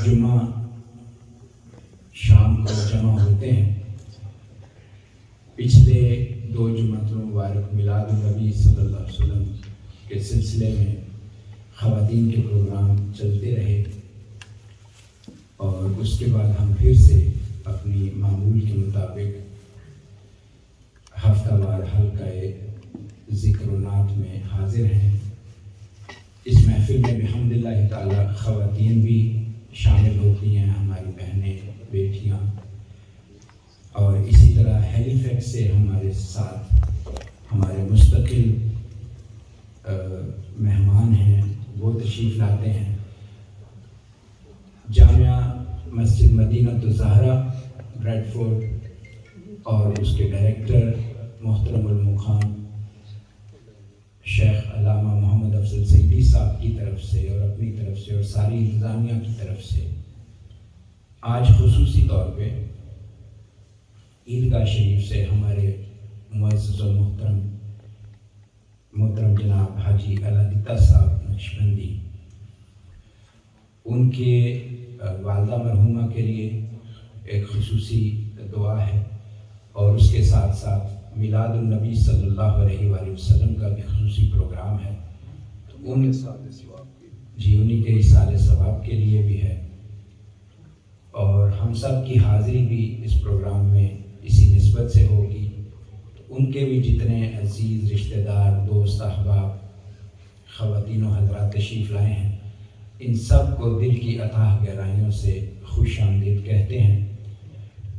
جمعہ شام کو جمع ہوتے ہیں۔ پچھلے 2 جمعۃ مبارک میلاد النبی صلی اللہ علیہ وسلم کے سلسلے میں خواتین کے پروگرام چلتے رہے، اور اس کے بعد ہم پھر سے اپنی معمول کے مطابق ہفتہ وار حلقہ ذکر و نعت میں حاضر ہیں۔ اس محفل میں بحمد اللہ تعالی خواتین بھی شامل ہوتی ہیں، ہماری بہنیں، بیٹیاں، اور اسی طرح ہیلی فیکس سے ہمارے ساتھ ہمارے مستقل مہمان ہیں، وہ تشریف لاتے ہیں۔ جامعہ مسجد مدینہ الزہرا بریڈ فورڈ اور اس کے ڈائریکٹر محترم المقام شیخ علامہ محمد افضل سعیدی صاحب کی طرف سے اور اپنی طرف سے اور ساری انتظامیہ کی طرف سے آج خصوصی طور پہ عیدگاہ شریف سے ہمارے معزز و محترم جناب حاجی علادتہ صاحب نقشبندی، ان کے والدہ مرحومہ کے لیے ایک خصوصی دعا ہے، اور اس کے ساتھ ساتھ میلاد النبی صلی اللہ علیہ وآلہ وسلم کا بھی خصوصی پروگرام ہے، تو انہی کے اصالِ ثواب کے لیے بھی ہے، اور ہم سب کی حاضری بھی اس پروگرام میں اسی نسبت سے ہوگی۔ ان کے بھی جتنے عزیز رشتہ دار، دوست، احباب، خواتین و حضرات تشریف لائے ہیں، ان سب کو دل کی اتھاہ گہرائیوں سے خوش آمدید کہتے ہیں،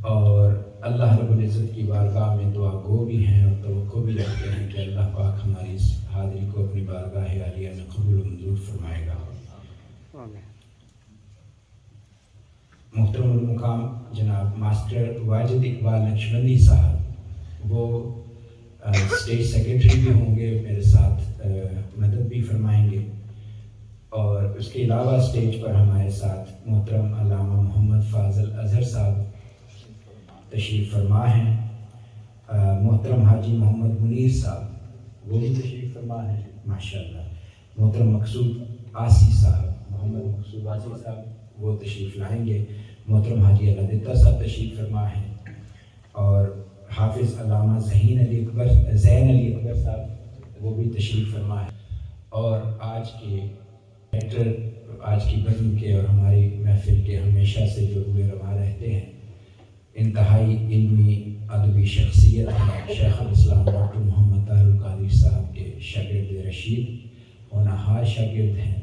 اور اللہ رب العزت کی بارگاہ میں دعا گو بھی ہیں اور توقع بھی رکھتے ہیں کہ اللہ پاک ہماری اس حاضری کو اپنی بارگاہ عالیہ میں قبول و منظور فرمائے گا۔ محترم المقام جناب ماسٹر واجد اقبال نقشبندی صاحب، وہ اسٹیٹ سیکرٹری بھی ہوں گے، میرے ساتھ مدد بھی فرمائیں گے، اور اس کے علاوہ اسٹیج پر ہمارے ساتھ محترم علامہ محمد فاضل اظہر صاحب تشریف فرما ہیں، محترم حاجی محمد منیر صاحب وہ بھی تشریف فرما ہیں ماشاءاللہ، محترم مقصود آسی صاحب، محمد مقصود آسی صاحب وہ تشریف لائیں گے، محترم حاجی علادتہ صاحب تشریف فرما ہیں، اور حافظ علامہ زین علی اکبر صاحب وہ بھی تشریف فرما ہے، اور آج کے ڈائریکٹر، آج کی بزم کے اور ہماری محفل کے ہمیشہ سے جو ہوئے رواں رہتے ہیں، انتہائی علمی ادبی شخصیت ہے، شیخ الاسلام ڈاکٹر محمد طاہر القادری صاحب کے شاگرد رشید، ہونہار شاگرد ہیں،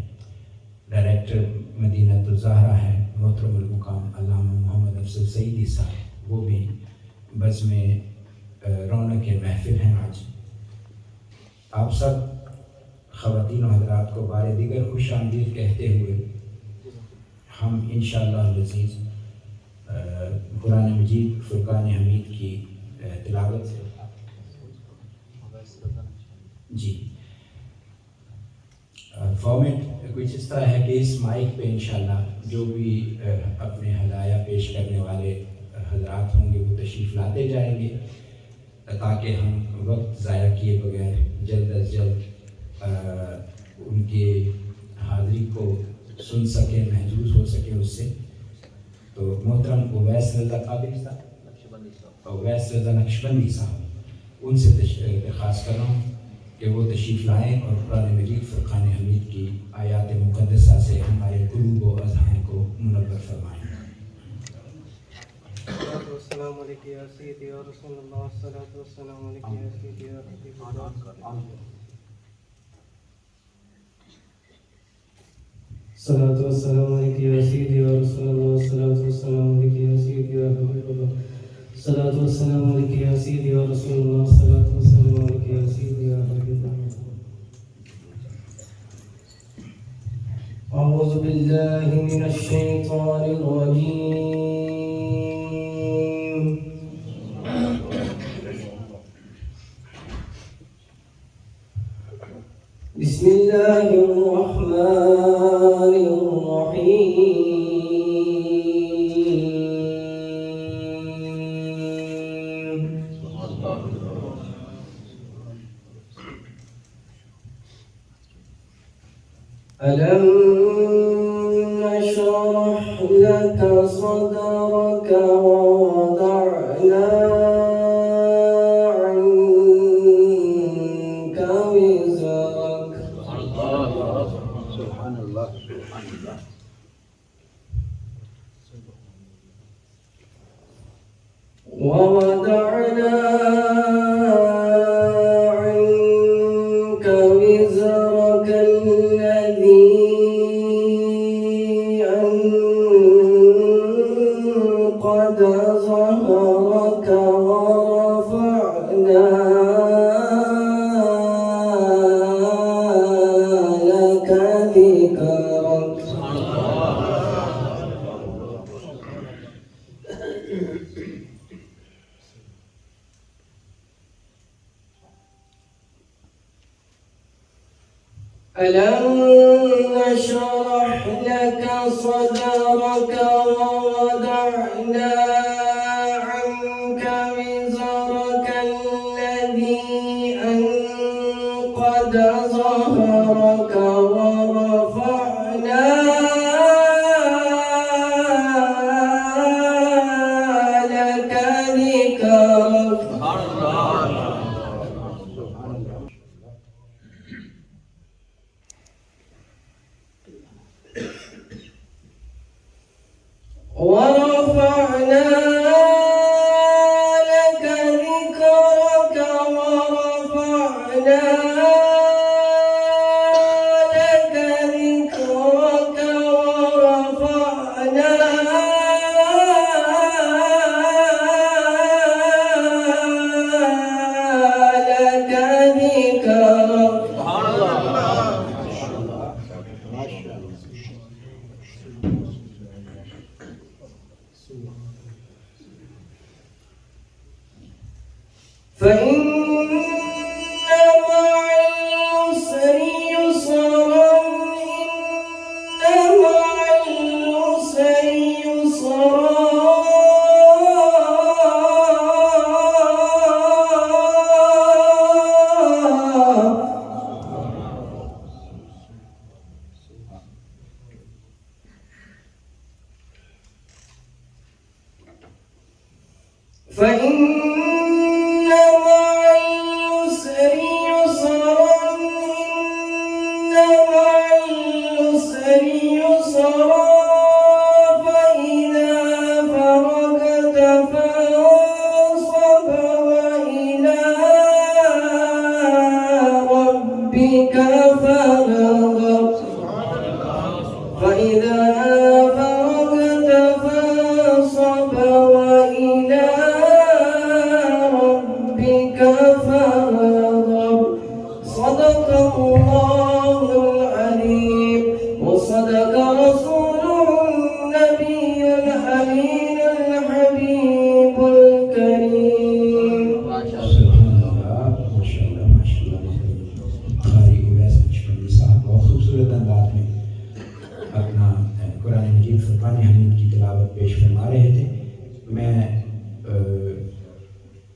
ڈائریکٹر مدینہ الزہرا ہیں محترم المقام علامہ محمد افضل سعیدی صاحب، وہ بھی بزم رونق محفل ہیں آج۔ آپ سب خواتین و حضرات کو بار دیگر خوش آمدید کہتے ہوئے ہم انشاءاللہ العزیز قرآن مجید فرقان حمید کی تلاوت سے جی فارمیٹ کچھ اس طرح ہے کہ اس مائک پہ انشاءاللہ جو بھی اپنے ہدایہ پیش کرنے والے حضرات ہوں گے وہ تشریف لاتے جائیں گے، تاکہ ہم وقت ضائع کیے بغیر جلد از جلد ان کے حاضری کو سن سکیں، محظوظ ہو سکیں اس سے۔ تو محترم اویس رضا قادری صاحب، اویس رضا نقشبندی صاحب، ان سے درخواست کر رہا ہوں کہ وہ تشریف لائیں اور قرآن مجید فرقان حمید کی آیات مقدسہ سے ہمارے قلوب و اذہان کو منور فرمائیں۔ السلام علیکم یا سیدی یا رسول اللہ، الصلاۃ والسلام علیکم یا سیدی یا حبیب اللہ، الصلاۃ والسلام علیکم یا سیدی یا رسول اللہ، الصلاۃ والسلام علیکم یا سیدی یا حبیب اللہ، الصلاۃ والسلام علیکم یا سیدی یا رسول اللہ، الصلاۃ والسلام علیکم یا سیدی یا حبیب اللہ۔ اعوذ باللہ من الشیطان الرجیم، بسم اللہ الرحمن الرحیم، ألم نشرح لك صدرك ووضعنا عنك وزرك سبحان اللہ ووضعنا عنك وزرك الذي أنقض ظهرك ورفعنا لك ذكرك ألم نشرح لك صدرك ووضعنا عنك وزرك الذي أنقض ظهرك ورفعنا لك ذكرك ورفعنا لك ذكرك ورفعنا لك ذكرك ورفعنا لك ذكرك فإن مع العسر يسرا إن مع العسر فإن مع العسر يسرا إن مع العسر يسرا فإذا فرغت فانصب وإلى ربك فارغب فإذا فرغت فانصب وإلى ربك فارغب صدق الله العليم وصدق رسوله النبي الأمين الحبيب الكريم سبحان اللہ ماشاء اللہ ماشاء اللہ قاری اویس نقشبندی صاحب بہت خوبصورت انداز میں اپنا قرآن مجید فرقان حمید کی تلاوت پیش فرما رہے تھے. میں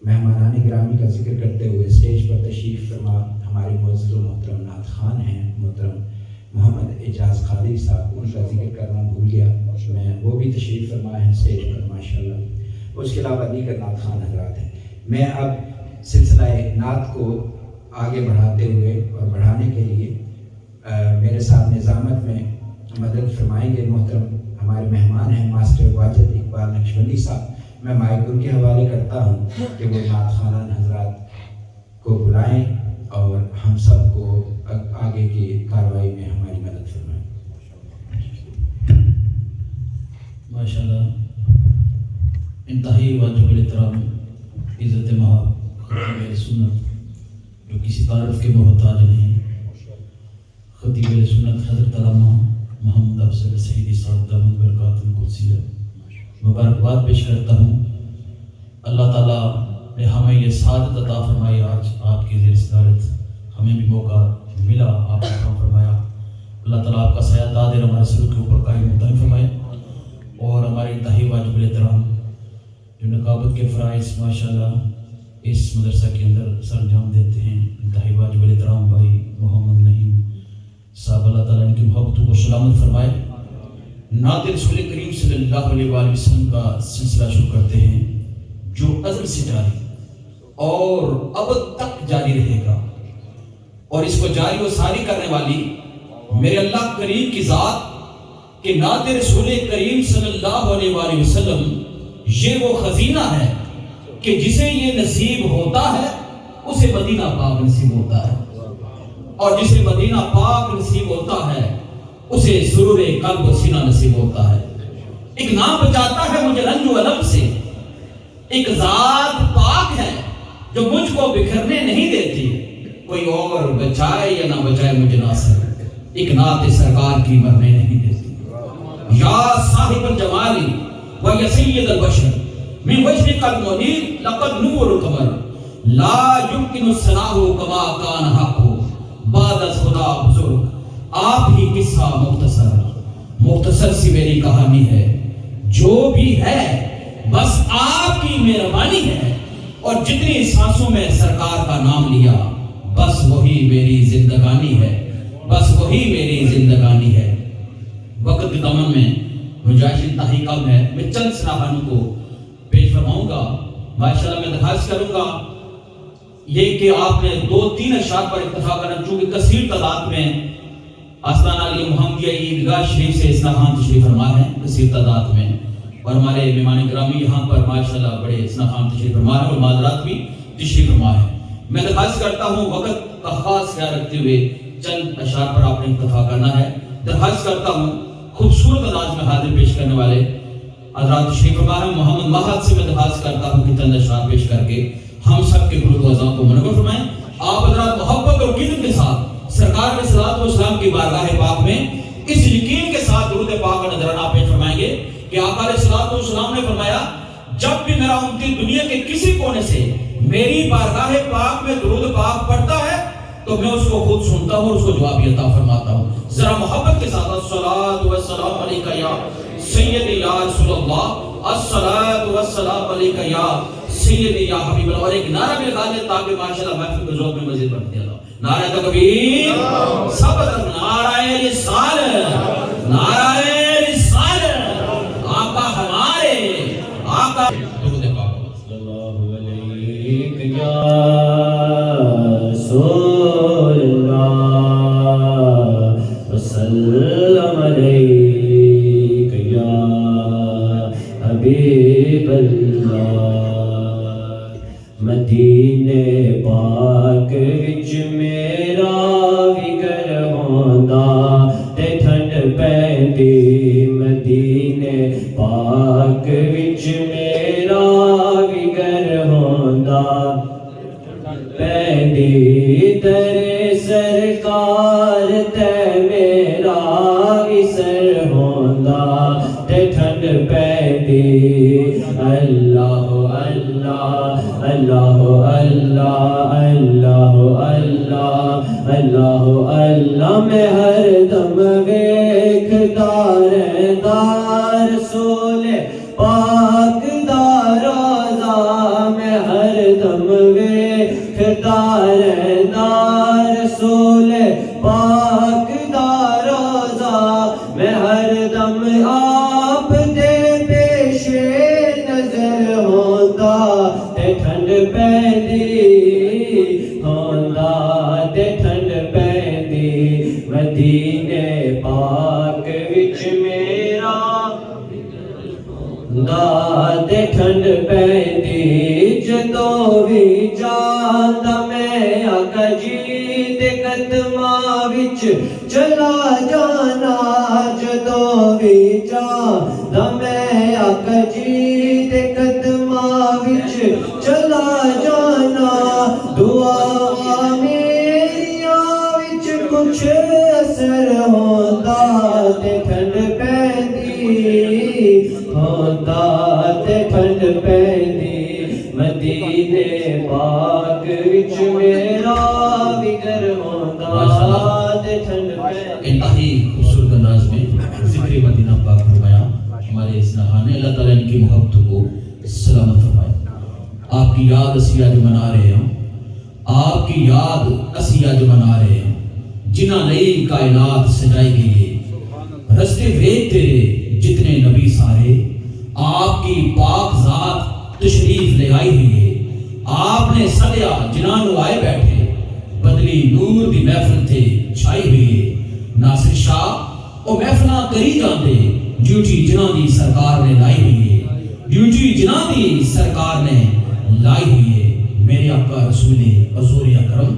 مہمانان گرامی کا ذکر کرتے ہوئے اسٹیج پر تشریف فرما ہمارے معزز و محترم نعت خوان ہیں محترم محمد اعجاز قادری صاحب، ان کا ذکر کرنا بھول گیا. میں وہ بھی تشریف فرما ہیں اسٹیج پر ماشاءاللہ. اس کے علاوہ دیگر نعت خوان حضرات ہیں. میں اب سلسلہ نعت کو آگے بڑھاتے ہوئے اور بڑھانے کے لیے میرے ساتھ نظامت میں مدد فرمائیں گے محترم ہمارے مہمان ہیں ماسٹر واجد اقبال نقشبندی صاحب. میں مائک ان کے حوالے کرتا ہوں کہ وہ نعت خوانان حضرات کو بلائیں اور ہم سب کو آگے کی کارروائی میں ہماری مدد فرمائیں. ماشاءاللہ انتہائی واجب الاحترام عزت مآب خطیب اہل سنت جو کسی تعارف کے محتاج نہیں، خطیب اہل سنت حضرت علامہ محمد افضل سعیدی صاحب دامت برکاتہ قدسیہ مبارکباد پیش کرتا ہوں. اللہ تعالیٰ نے ہمیں یہ سعادت عطا فرمائی، آج آپ کی زیر صدارت ہمیں بھی موقع ملا، آپ نے کام فرمایا. اللہ تعالیٰ آپ کا سایہ دائر ہمارے سلوک کے اوپر قائم دائم فرمائے. اور ہمارے انتہائی واجب الاحترام جو نقابت کے فرائض ماشاءاللہ اس مدرسہ کے اندر سر انجام دیتے ہیں، انتہائی واجب الاحترام بھائی محمد نعیم صاحب، اللہ تعالیٰ ان کی محبتوں کو سلامت فرمائے. نعت رسول کریم صلی اللہ علیہ وآلہ وسلم کا سلسلہ شروع کرتے ہیں جو ازل سے جاری اور اب تک جاری رہے گا، اور اس کو جاری و ساری کرنے والی میرے اللہ کریم کی ذات کہ نعت رسول کریم صلی اللہ علیہ وآلہ وسلم یہ وہ خزینہ ہے کہ جسے یہ نصیب ہوتا ہے اسے مدینہ پاک نصیب ہوتا ہے، اور جسے مدینہ پاک نصیب ہوتا ہے اسے سرور قلب و سینہ نصیب ہوتا ہے۔ ایک نام بچاتا ہے مجھے رنج و علم سے، ایک ذات پاک ہے جو مجھ کو بکھرنے نہیں دیتی، کوئی اور بچائے یا نہ بچائے مجھے ناصر، ایک نعت سرکار کی مرنے نہیں دیتی۔ یا صاحب الجمالی و یا سید البشر من وجهك المنیر لقد نور القمر لا يمكن الثناء كما كان حقه بعد از خدا بزرگ۔ آپ ہی قصہ مختصر سی میری کہانی ہے، جو بھی ہے بس آپ کی مہربانی ہے، اور جتنی سانسوں میں سرکار کا نام لیا بس وہی میری زندگانی ہے، بس وہی میری زندگانی ہے۔ وقت کے دامن میں گنجائش انتہائی کم ہے، میں چند سراہانوں کو پیش فرماؤں گا۔ ماشاءاللہ میں درخواست کروں گا یہ کہ آپ نے 2-3 اشعار پر اکتفا کرنا، چونکہ کثیر تعداد میں آستانہ علی محمدیہ عیدگاہ شریف سے اصلاحان تشریف فرما ہے، کثیر تعداد میں، اور ہمارے مہمان گرامی یہاں پر ماشاءاللہ بڑے اصلاحان تشریف فرما ہے اور معذرات بھی تشریف فرما ہے۔ میں درخواست کرتا ہوں وقت کا خاص خیال رکھتے ہوئے چند اشعار پر آپ نے اکتفا کرنا ہے۔ درخواست کرتا ہوں خوبصورت انداز میں حاضر پیش کرنے والے حضرات تشریف فرما ہے، محمد مہد سے میں درخواست کرتا ہوں کہ چند اشعار پیش کر کے ہم سب کے قلوب و اذان کو منور فرمائیں۔ آپ حضرات محبت اور عقیدت کے ساتھ سرکار علیہ الصلوۃ والسلام کی بارگاہ پاک میں اس یقین کے ساتھ درود پاک کا نذرانہ پیش فرمائیں گے کہ آقا علیہ الصلوۃ والسلام نے فرمایا جب بھی میرا امتی دنیا کے کسی کونے سے میری بارگاہ پاک میں درود پاک پڑھتا ہے تو میں اس کو خود سنتا ہوں اور اس کو جواب عطا فرماتا ہوں۔ ذرا محبت کے ساتھ الصلاۃ والسلام علیکہ یا سیدی یا رسول اللہ، الصلاۃ والسلام علیکہ یا سیدی یا حبیب اللہ، اور ایک نعرہ بھی لگا دیں تاکہ ماشاءاللہ محفل کے ذوق میں مزید بڑھتے ہیں۔ نعرہ تکبیر، سب نعرہ رسالت، نعرہ رسالت، آقا ہمارے آقا درود پاک صلی اللہ علیہ یا رسول اللہ وسلم علیک یا حبیب اللہ۔ مدینے پاک وچ میرا وگر ہوندا تے ٹھنڈ پیندی، مدینے پاک وچ میرا وگر ہوندا پیندی، در سرکار تے میرا وسر ہوندا تے ٹھنڈ پیندی۔ اللہ اللہ اللہ اللہ اللہ اللہ اللہ اللہ، میں ہر دم ویکھدا رہندا رسول پاک دا روضہ، میں ہر دم ویکھدا رہندا رسول پاک دا روضہ، میں ہر دم آپ دے پیش نظر ہوندا تے ٹھنڈ پیندی، ہوندا تے ٹھنڈ پیندی، مدینے پاک وچ میرا ہوندا تے ٹھنڈ پیندی۔ جدوں بھی جاندا میں آقا جی دے قدماں وچ چلا جانا، جدوں بھی جاندا میں آقا جی دے قدماں وچ چلا جانا، دعا میریاں وچ کچھ اثر ہوندا تے ٹھنڈ پیندی، ہوندا تے ٹھنڈ پیندی، مدینے پاک وچ میرا وگر ہوندا تے ٹھنڈ پیندی۔ انتہائی خوبصورت انداز میں ذکر مدینہ پاک فرمایا ہمارے اس نہاں نے، اللہ تعالیٰ ان کی محبت کو سلامت فرمائے۔ آپ کی یاد اسی اج منا رہے ہیں، آپ کی یاد اسی اج منا رہے ہیں، جنہاں نئی کائنات سجائی گئی ہے، رستے ویکھ تیرے جتنے نبی سارے آپ کی پاک ذات تشریف لے آئی ہوئی ہے. آپ نے سدیا جنانو آئے بیٹھے بدلی نور دی محفل تھے چھائی ہوئی ہے. ناصر شاہ او محفلاں کری جاندے ڈیوٹی جناں دی سرکار نے لائی ہوئی ہے. ڈیوٹی جناں دی سرکار نے لائی ہوئی ہے. میرے آقا رسول حضور اکرم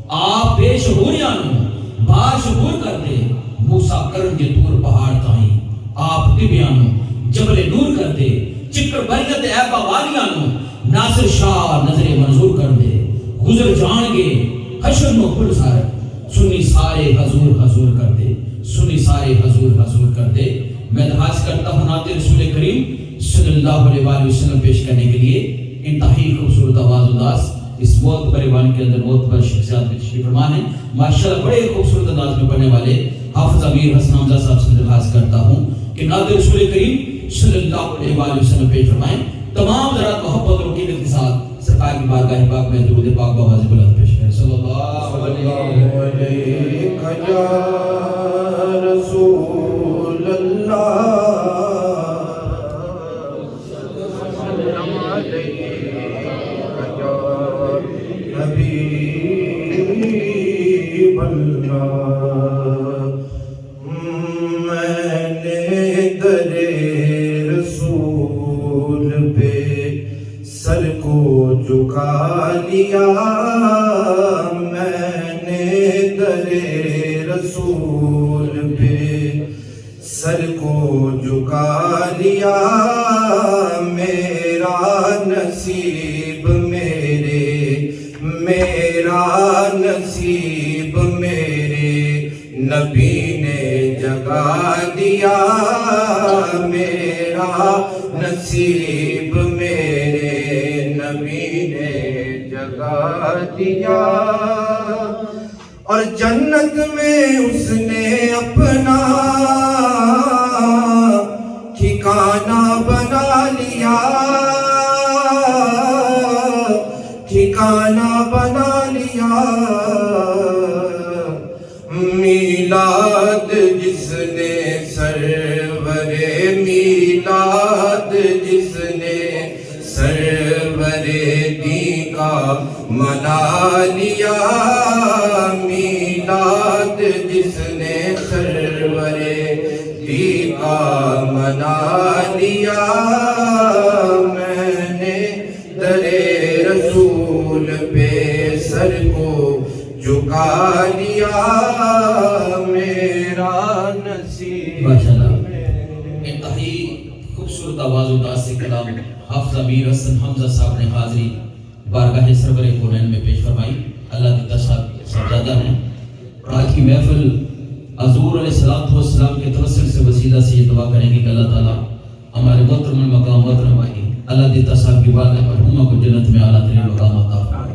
آپ بے شعوریاں نو باشعور کر دے. موسیٰ کرن جے تور پہاڑ تائیں آپ طبیاں نو جبل نور کر دے. چکر بریت ایبا والیاں نو ناصر شاہ نظر منظور کر دے. گزر جان گے حشر نو پل سارے سنی سارے حضور حضور کر دے. سنی سارے حضور حضور کر دے. میں دعاز کرتا ہوں نعت رسول کریم صلی اللہ علیہ وآلہ وسلم پیش کرنے کے لیے. انتہائی خوبصورت آواز انداز اس موت پریوان کے اندر موت پر شخصیات میں تشریف فرما ہے. ماشاءاللہ بڑے خوبصورت انداز میں پڑھنے والے حافظ امیر حسن حمزہ صاحب سے درخواست کرتا ہوں کہ نعت رسول کریم صلی اللہ علیہ وآلہ وسلم پیش فرمائیں. تمام ذرات محبت اور عقیدت کے ساتھ سرکار کی بارگاہ پاک میں درود پاک بآواز بلند پیش کریں. صلی اللہ علیہ رسول اللہ میں نے در رسول پہ سر کو جھکا لیا. میں نے در رسول پہ سر کو جھکا لیا. میرا نصیب میرا نصیب میرے نبی نے جگا دیا. میرا نصیب میرے نبی نے جگا دیا. اور جنت میں اس نے اپنا ٹھکانہ بنا لیا. ٹھکانہ بنا لیا. میلاد جس نے سرور میلاد جس نے سرور دی کا منا لیا. میلاد جس نے سرور دی کا منا لیا. میں نے در رسول پہ سر کو جھکا لیا. میرا نصیب انتہائی خوبصورت آواز انداز سے کلام حافظ امیر حسن حمزہ صاحب نے حاضری بارگاہ سرور کونین میں پیش فرمائی. اللہ دیتا صاحب زیادہ ہیں. آج کی محفل حضور علیہ السلام کے توسل سے وسیلہ سے یہ دعا کریں گے کہ اللہ تعالیٰ ہمارے محترم المقام محترم بھائی اللہ دیتا صاحب کی بارگاہ مرحومہ کو جنت میں اعلیٰ ترین مقام عطا فرمائے.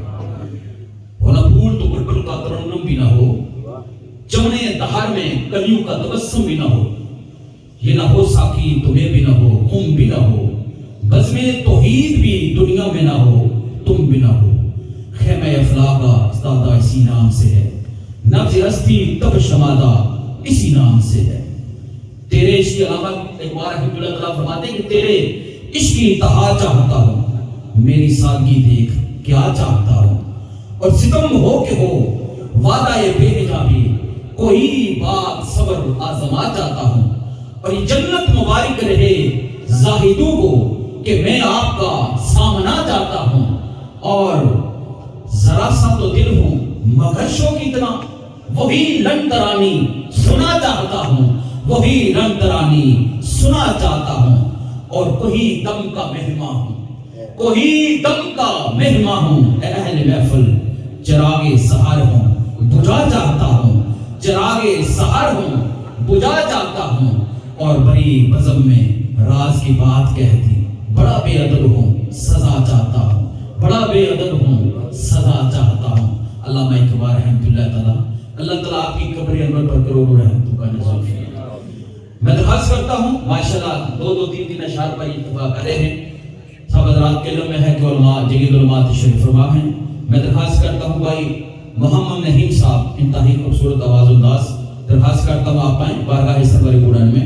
ہونا پھول تو بلبل کا ترنم بھی نہ ہو, چمنے دہار میں کلیوں کا تبسم بھی نہ ہو. یہ نہ ہو ساکی تمہیں بھی نہ ہو, خم بھی نہ ہو. بزم توحید بھی دنیا میں نہ ہو, تم بھی نہ ہو. خیمہ افلاقہ استادہ اسی نام سے ہے, نبض ہستی تب شمادہ اسی نام سے ہے. تیرے عشق کے علاوہ ایک بار رحمت اللہ تعالیٰ فرماتے ہیں کہ تیرے عشق کی انتہا چاہتا ہوں, میری سادگی دیکھ کیا چاہتا ہوں. اور ستم ہو کہ ہو وعدہ بے حجابی, کوئی بات صبر آزما چاہتا ہوں. اور یہ جنت مبارک رہے زاہدوں کو کہ میں آپ کا سامنا چاہتا ہوں. اور ذرا سا تو دل ہوں مگر شوق اتنا, وہی رنگ ترانی سنا چاہتا ہوں, وہی رنگ ترانی سنا چاہتا ہوں. اور کوئی دم کا مہمان ہوں, کوئی دم کا مہمان ہوں. اے اہل محفل چراغ سحر ہوں بجھا چاہتا ہوں, چراغ سحر ہوں بجھا چاہتا ہوں. اور بڑی بزم میں راز کی بات کہتی, بڑا بے ادب ہوں سزا چاہتا ہوں, بڑا بے ادب ہوں سزا چاہتا ہوں. علامہ اقبال رحمۃ اللہ تعالیٰ, اللہ تعالیٰ آپ کی قبر انور پر کروڑوں رحمتوں کا نزول فرمائے. میں درخواست کرتا ہوں ماشاءاللہ دو تین اشعار پر اتفاق کرے ہیں. سب حضرات کے علم میں ہے کہ علماء جگید علماء تشریف فرما ہیں. میں درخواست کرتا ہوں بھائی محمد نحیم صاحب انتہائی خوبصورت آواز انداز, درخواست کرتا ہوں آپ آئیں بارگاہ سرور کونین میں.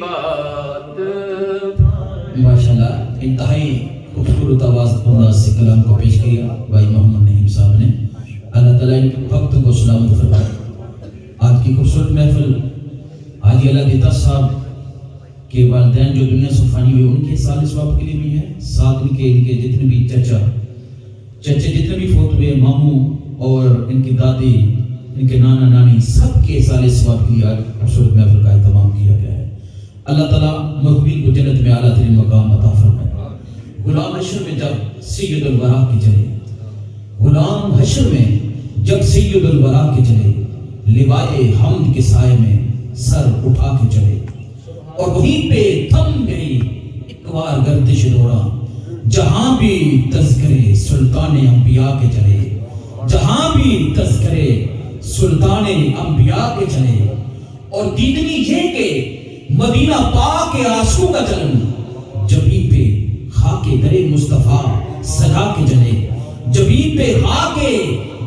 بات ماشاءاللہ انتہائی خوبصورت آواز انداز سے کلام کو پیش کیا بھائی محمد نعیم صاحب نے. اللہ تعالیٰ ان کے وقت کو سلامت فرمائے. آج کی خوبصورت محفل حاجی اللہ دیتا صاحب کے والدین جو دنیا سے فانی ہوئے ان کے سال ثواب کے لیے بھی ہے. ساتھ ان کے جتنے بھی چچے جتنے بھی فوت ہوئے ماموں اور ان کی دادی ان کے نانا نانی سب کے سال ثواب کے لیے آج خوبصورت محفل کا اہتمام کیا گیا ہے. اللہ تعالیٰ مرحومین کو جنت میں اعلیٰ ترین مقام عطا فرمائے. غلام حشر میں جب سید الورا کی چلے غلام حشر میں جب سید الورا کے چلے لوائے حمد کے سائے میں سر اٹھا کے چلے اور وہیں پہ تھم گئی اکوار گردش دورہ جہاں بھی تذکرے سلطان انبیاء کے چلے جہاں بھی تذکرے سلطان انبیاء کے چلے. اور دیدنی یہ کہ مدینہ پاک کے آنسو کا چلن جبیں پہ خاک در مصطفیٰ سجا کے چلے جبیں پہ خاک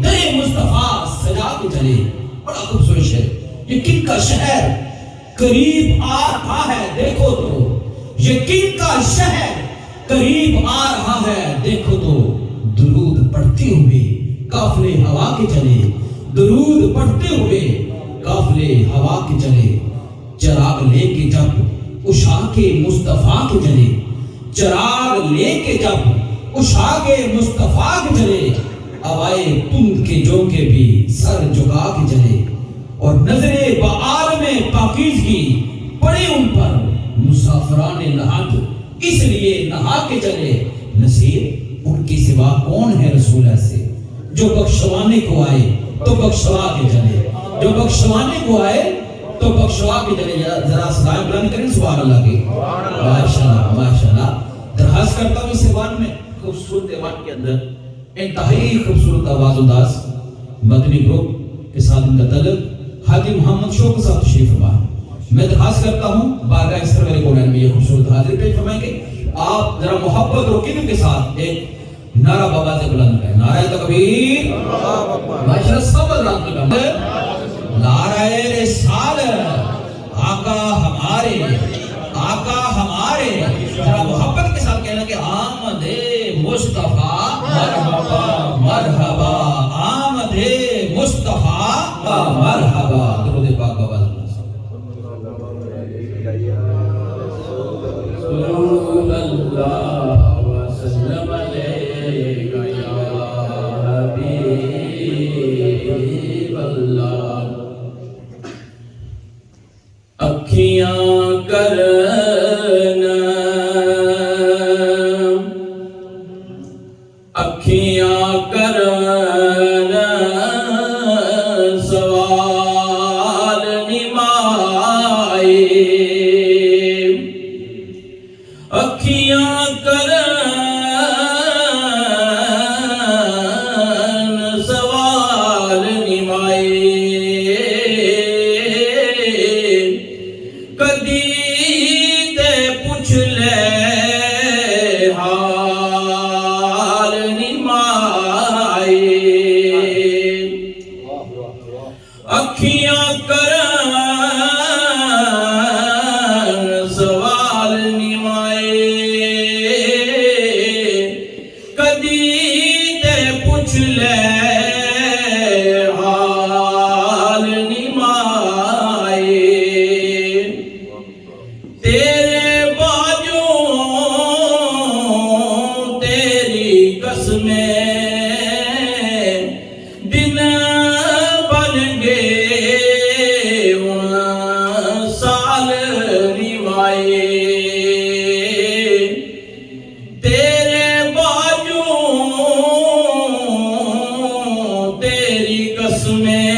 در مصطفیٰ سجا کے چلے. بڑا خوبصورت شہر یہ کن کا شہر قریب آ رہا ہے دیکھو تو یہ کن کا شہر قریب آ رہا ہے دیکھو تو. درود پڑھتے ہوئے قافلے ہوا کے چلے درود پڑھتے ہوئے قافلے ہوا کے چلے. چراغ لے کے جب اشاق مصطفیٰ کے چلے چراغ لے کے جب اشاق مصطفیٰ کے چلے اوائے تند کے جھونکے بھی سر جھکا کے چلے. اور نظر بعالم پاکیزگی پڑے ان پر مسافران لحد اس لیے نہا کے چلے. نصیر ان کے سوا کون ہے رسول ایسے جو بخشوانے کو آئے تو بخشوا کے چلے جو بخشوانے کو آئے تو بخشوا کے چلے. ذرا صدائیں بلند کریں سبحان اللہ کی. ماشاءاللہ ماشاءاللہ. درخواست کرتا ہوں اس ایوان میں خوبصورت ایوان کے اندر انتہائی خوبصورت آواز انداز مدنی گروپ کے ساتھ ان کا تعلق حاجی محمد شوق صاحب تشریف فرما. میں درخواست کرتا ہوں بارگاہ سرور کونین میں یہ خوبصورت حاضر پیش فرمائیں کہ آپ ذرا محبت اور قدر کے ساتھ ایک نعرہ بابا سے بلند کریں. نعرہ تکبیر ماشاءاللہ سب حضرات کا نعرہ رسالت آقا ہمارے ذرا محبت کے ساتھ کہنا کہ آمد مصطفیٰ مرحبا مرحبا آمد مصطفیٰ مرحبا. درود پاک بابا صلی اللہ وسلم علیک یا حبیب اللہ. اکھیاں کرنا سوال نمائے اکھیاں کرنا سوال نمائے کدی تے پوچھ لے حال نمائے اکھیاں کرن سوال نمائے کدی تے پوچھ لے حال نمائے تیرے باجوں تیری قسمیں دن بن گئے سال نمائے تیرے باجوں تیری قسمیں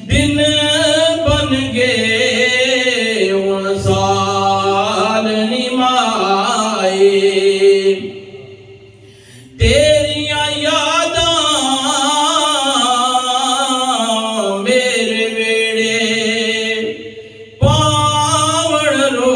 دن بن گئے سال نمائے تیریاں یاداں میرے ویڑے پاوڑ رو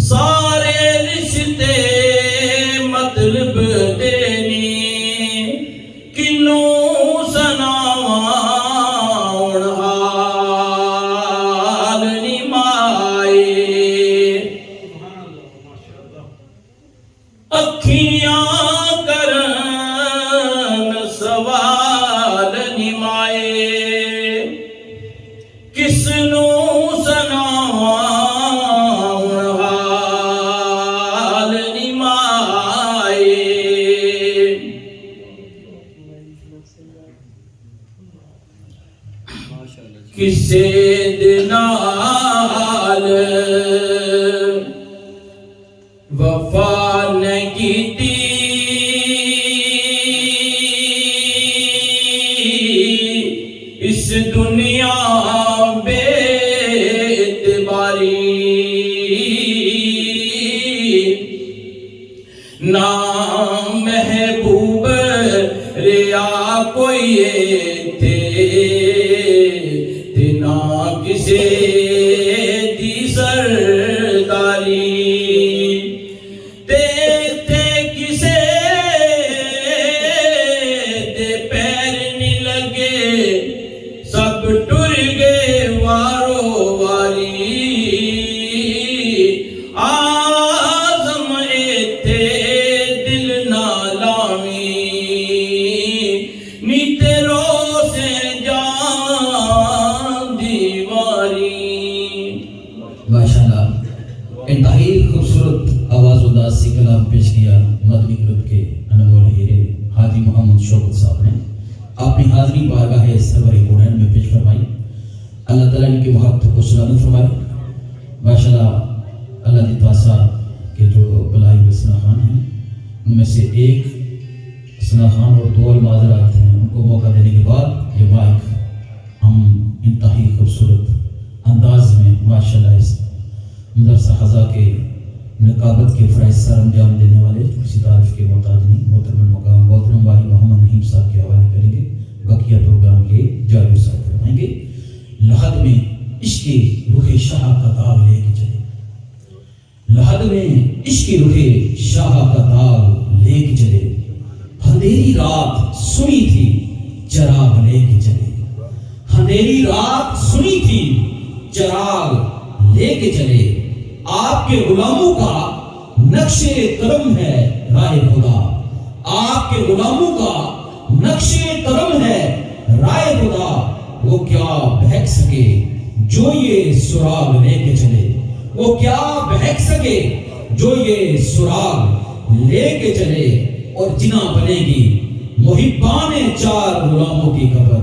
سارے رشتے مطلب دینی کنوں سناون حال نمائے اکھیاں کرن سوال نمائے کس نوں سناون حال نمائے کسے دے نال وفا نہ کیتی اس دنیا بے اعتباری نہ محبوب ریا کوئی تھے نہ کسی دی سرداری تے کسے دے پیر نہیں لگے سب ٹر گئے وارو واری آزم ایتھے دل نہ لاویں نی تیرو سے جان دیواری ماشاءاللہ انتہائی خوبصورت آواز و انداز سے کلام پیش کیا مدنی گروپ کے انمول ہیرے حاجی محمد شوکت صاحب نے اپنی حاضری بارگاہ سرور کونین میں پیش فرمائی. اللہ تعالیٰ ان کی محبت کو سلامت فرمائے. ماشاءاللہ اللہ دی تاسا کے جو بلائی ہوئے ثنا خان ہیں ان میں سے ایک ثنا خان اور دو الماظرات ہیں ان کو موقع دینے کے بعد یہ مائک ہم انتہائی خوبصورت انداز میں ماشاءاللہ اس مدرسہ حضا کے نقابت کے فرائض سر انجام دینے والے جو کسی تعریف کے محتاج نہیں محترم المقام محترم بھائی محمد نعیم صاحب کے حوالے کریں گے. بقیہ پروگرام کے جاری صاحب فرمائیں گے. لحد میں عشق روح شاہ کا تاغ لے کے چلے لحد میں عشق روح شاہ کا تاغ لے کے چلے اندھیری رات سنی تھی چراغ لے کے چلے اندھیری رات سنی تھی چراغ لے کے چلے آپ کے غلاموں کا نقش قدم ہے راہ خدا آپ کے غلاموں کا نقش قدم ہے راہ خدا وہ کیا بہک سکے جو یہ سراغ لے کے چلے وہ کیا بہک سکے جو یہ سراغ لے کے چلے اور جنا بنے گی محبان چار غلاموں کی قبر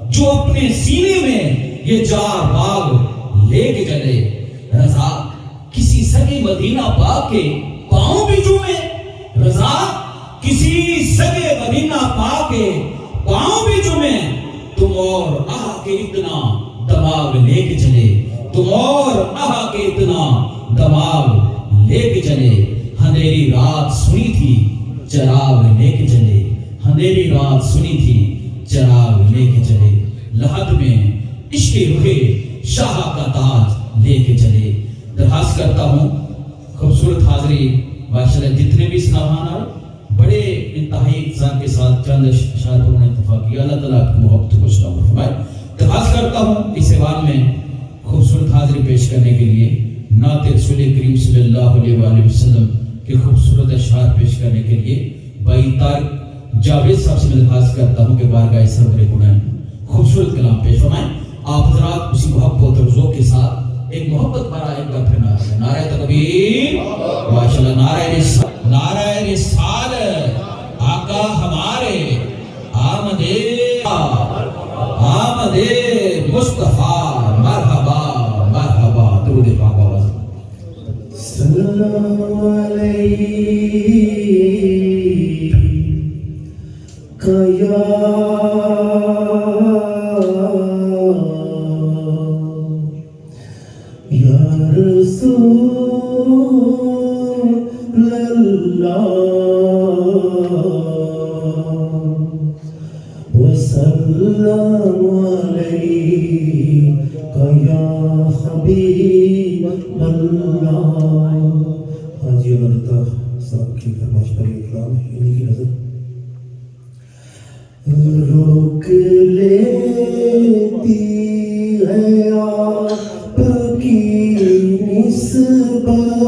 جو اپنے سینے میں یہ چار باغ لے کے چلے. رضا کسی سگے مدینہ پاک کے پاؤں بھی چومے رضا کسی سگے مدینہ پاک کے پاؤں بھی چومے تم اور آہ کے اتنا دماغ لے کے چلے تم اور آہ کے اتنا دماغ لے کے چلے. اندھیری رات سنی تھی چراغ لے کے چلے اندھیری رات سنی تھی چراغ لے کے چلے. لحد میں عشق روح شاہ کا تاج لے کے چلے. درخواست کرتا ہوں خوبصورت حاضری ماشاءاللہ جتنے بھی سناہان آئے بڑے انتہائی اقتصاد کے ساتھ چند اشعار پر انہوں نے اتفاق کیا. اللہ تعالیٰ آپ کی محبت کو سلامت فرمائے. درخواست کرتا ہوں اس ایوان میں خوبصورت حاضری پیش کرنے کے لیے نعت رسول کریم صلی اللہ علیہ وآلہ وسلم کے خوبصورت اشعار پیش کرنے کے لیے بھائی طارق جاوید صاحب سے میں درخواست کرتا ہوں کہ بارگاہ سرور کونین خوبصورت کلام پیش فرمائیں. آپ حضرات اسی محبت اور ذوق کے ساتھ ایک محبت بھرا ایک بار پھر نعرہ تکبیر ماشاءاللہ نعرہ رسالت آقا ہمارے آمد مصطفیٰ مرحبا مرحبا. درود پاک آواز سلام علیکہ یا رسول اللہ وسلم علیکہ یا حبیب اللہ. روک لیتی ہے آپ کی نسبت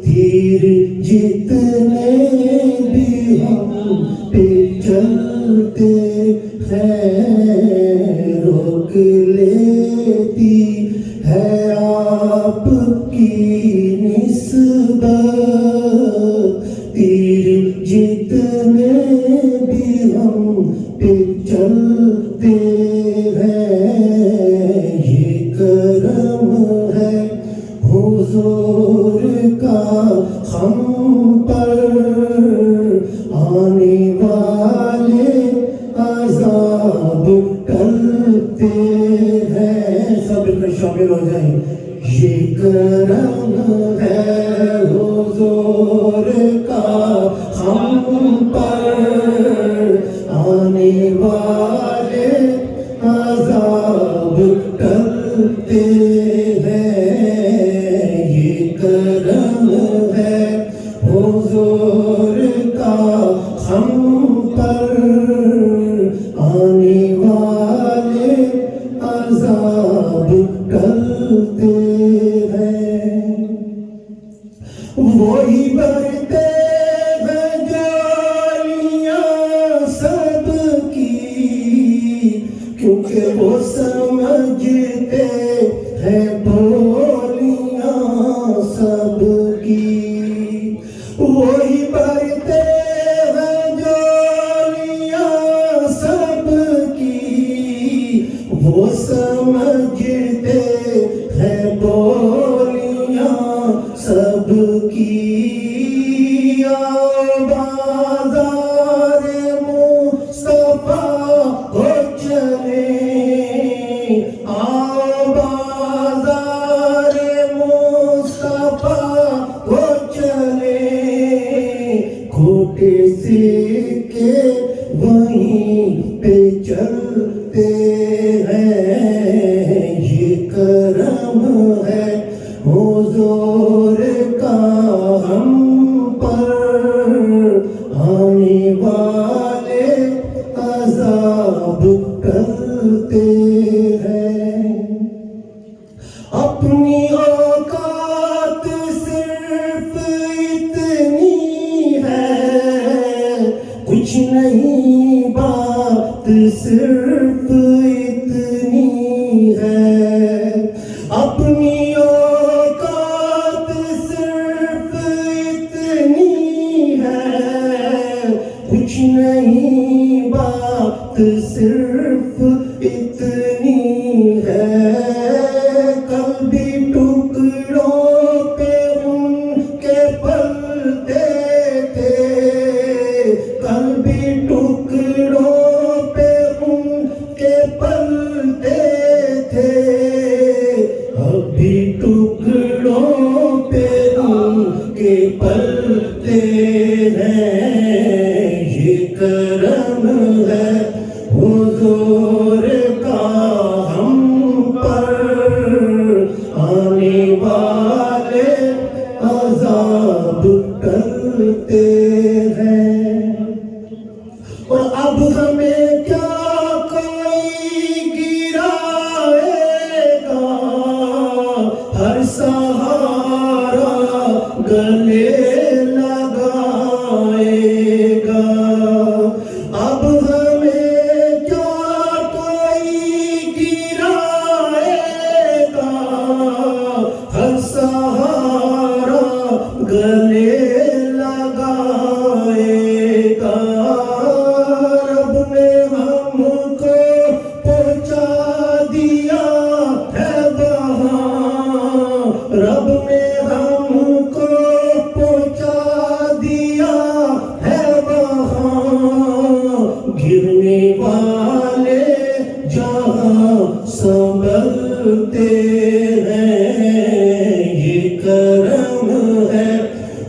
تیر جتنے بھی ہم پہ چلتے ہیں روک لیتی ہے آپ کی نسبت تیر جتنے بھی ہم پہ چلتے ہیں یہ کرم ہے حضور کا ہم پر آنے والے عذاب ٹلتے ہیں سب میں شامل ہو جائیں یہ کرم ہے حضور کا ہم پر آنے والے عذاب ٹلتے ہیں یہ کرم ہے حضور کا ہم پر آنے والے عذاب ٹلتے ہیں وہی برتے ہیں جالیاں سب کی کیونکہ وہ سمجھتے ہیں بولیاں سب کی وہی برتے ہیں جالیاں سب کی وہ سمجھتے ہیں بولیاں سب کی بازار مصطفیٰ ہو چلے بازار مصطفیٰ ہو چلے کھوٹے سکے وہیں پہ چلتے ہیں یہ کرم ہے حضور کا ہم پر آنے والے عذاب ٹلتے ہیں اپنی اوقات صرف اتنی ہے کچھ نہیں بات صرف اتنی ہے اپنی اوقات صرف اتنی ہے کچھ نہیں بات صرف اتنی ہے کل بھی ٹکڑوں پہ ان کے پلتے تھے کل بھی ٹکڑوں پہ ان کے پلتے تھے ابھی ٹکڑوں پہ ان کے پلتے ہیں یہ کرم ہے حضور کا ہم پر آنے والے عذاب ٹلتے ہیں اور اب ہمیں کیا کوئی گرائے گا ہر سہارا گلے لگائے گا اب ہمیں کیا کوئی گرائے گا ہر سہارا گلے لگائے گا رب نے ہم کو پہنچا دیا ہے وہاں رب نے ہم کو پہنچا دیا ہے وہاں گرنے والے جہاں سنبھلتے ہیں یہ کرم ہے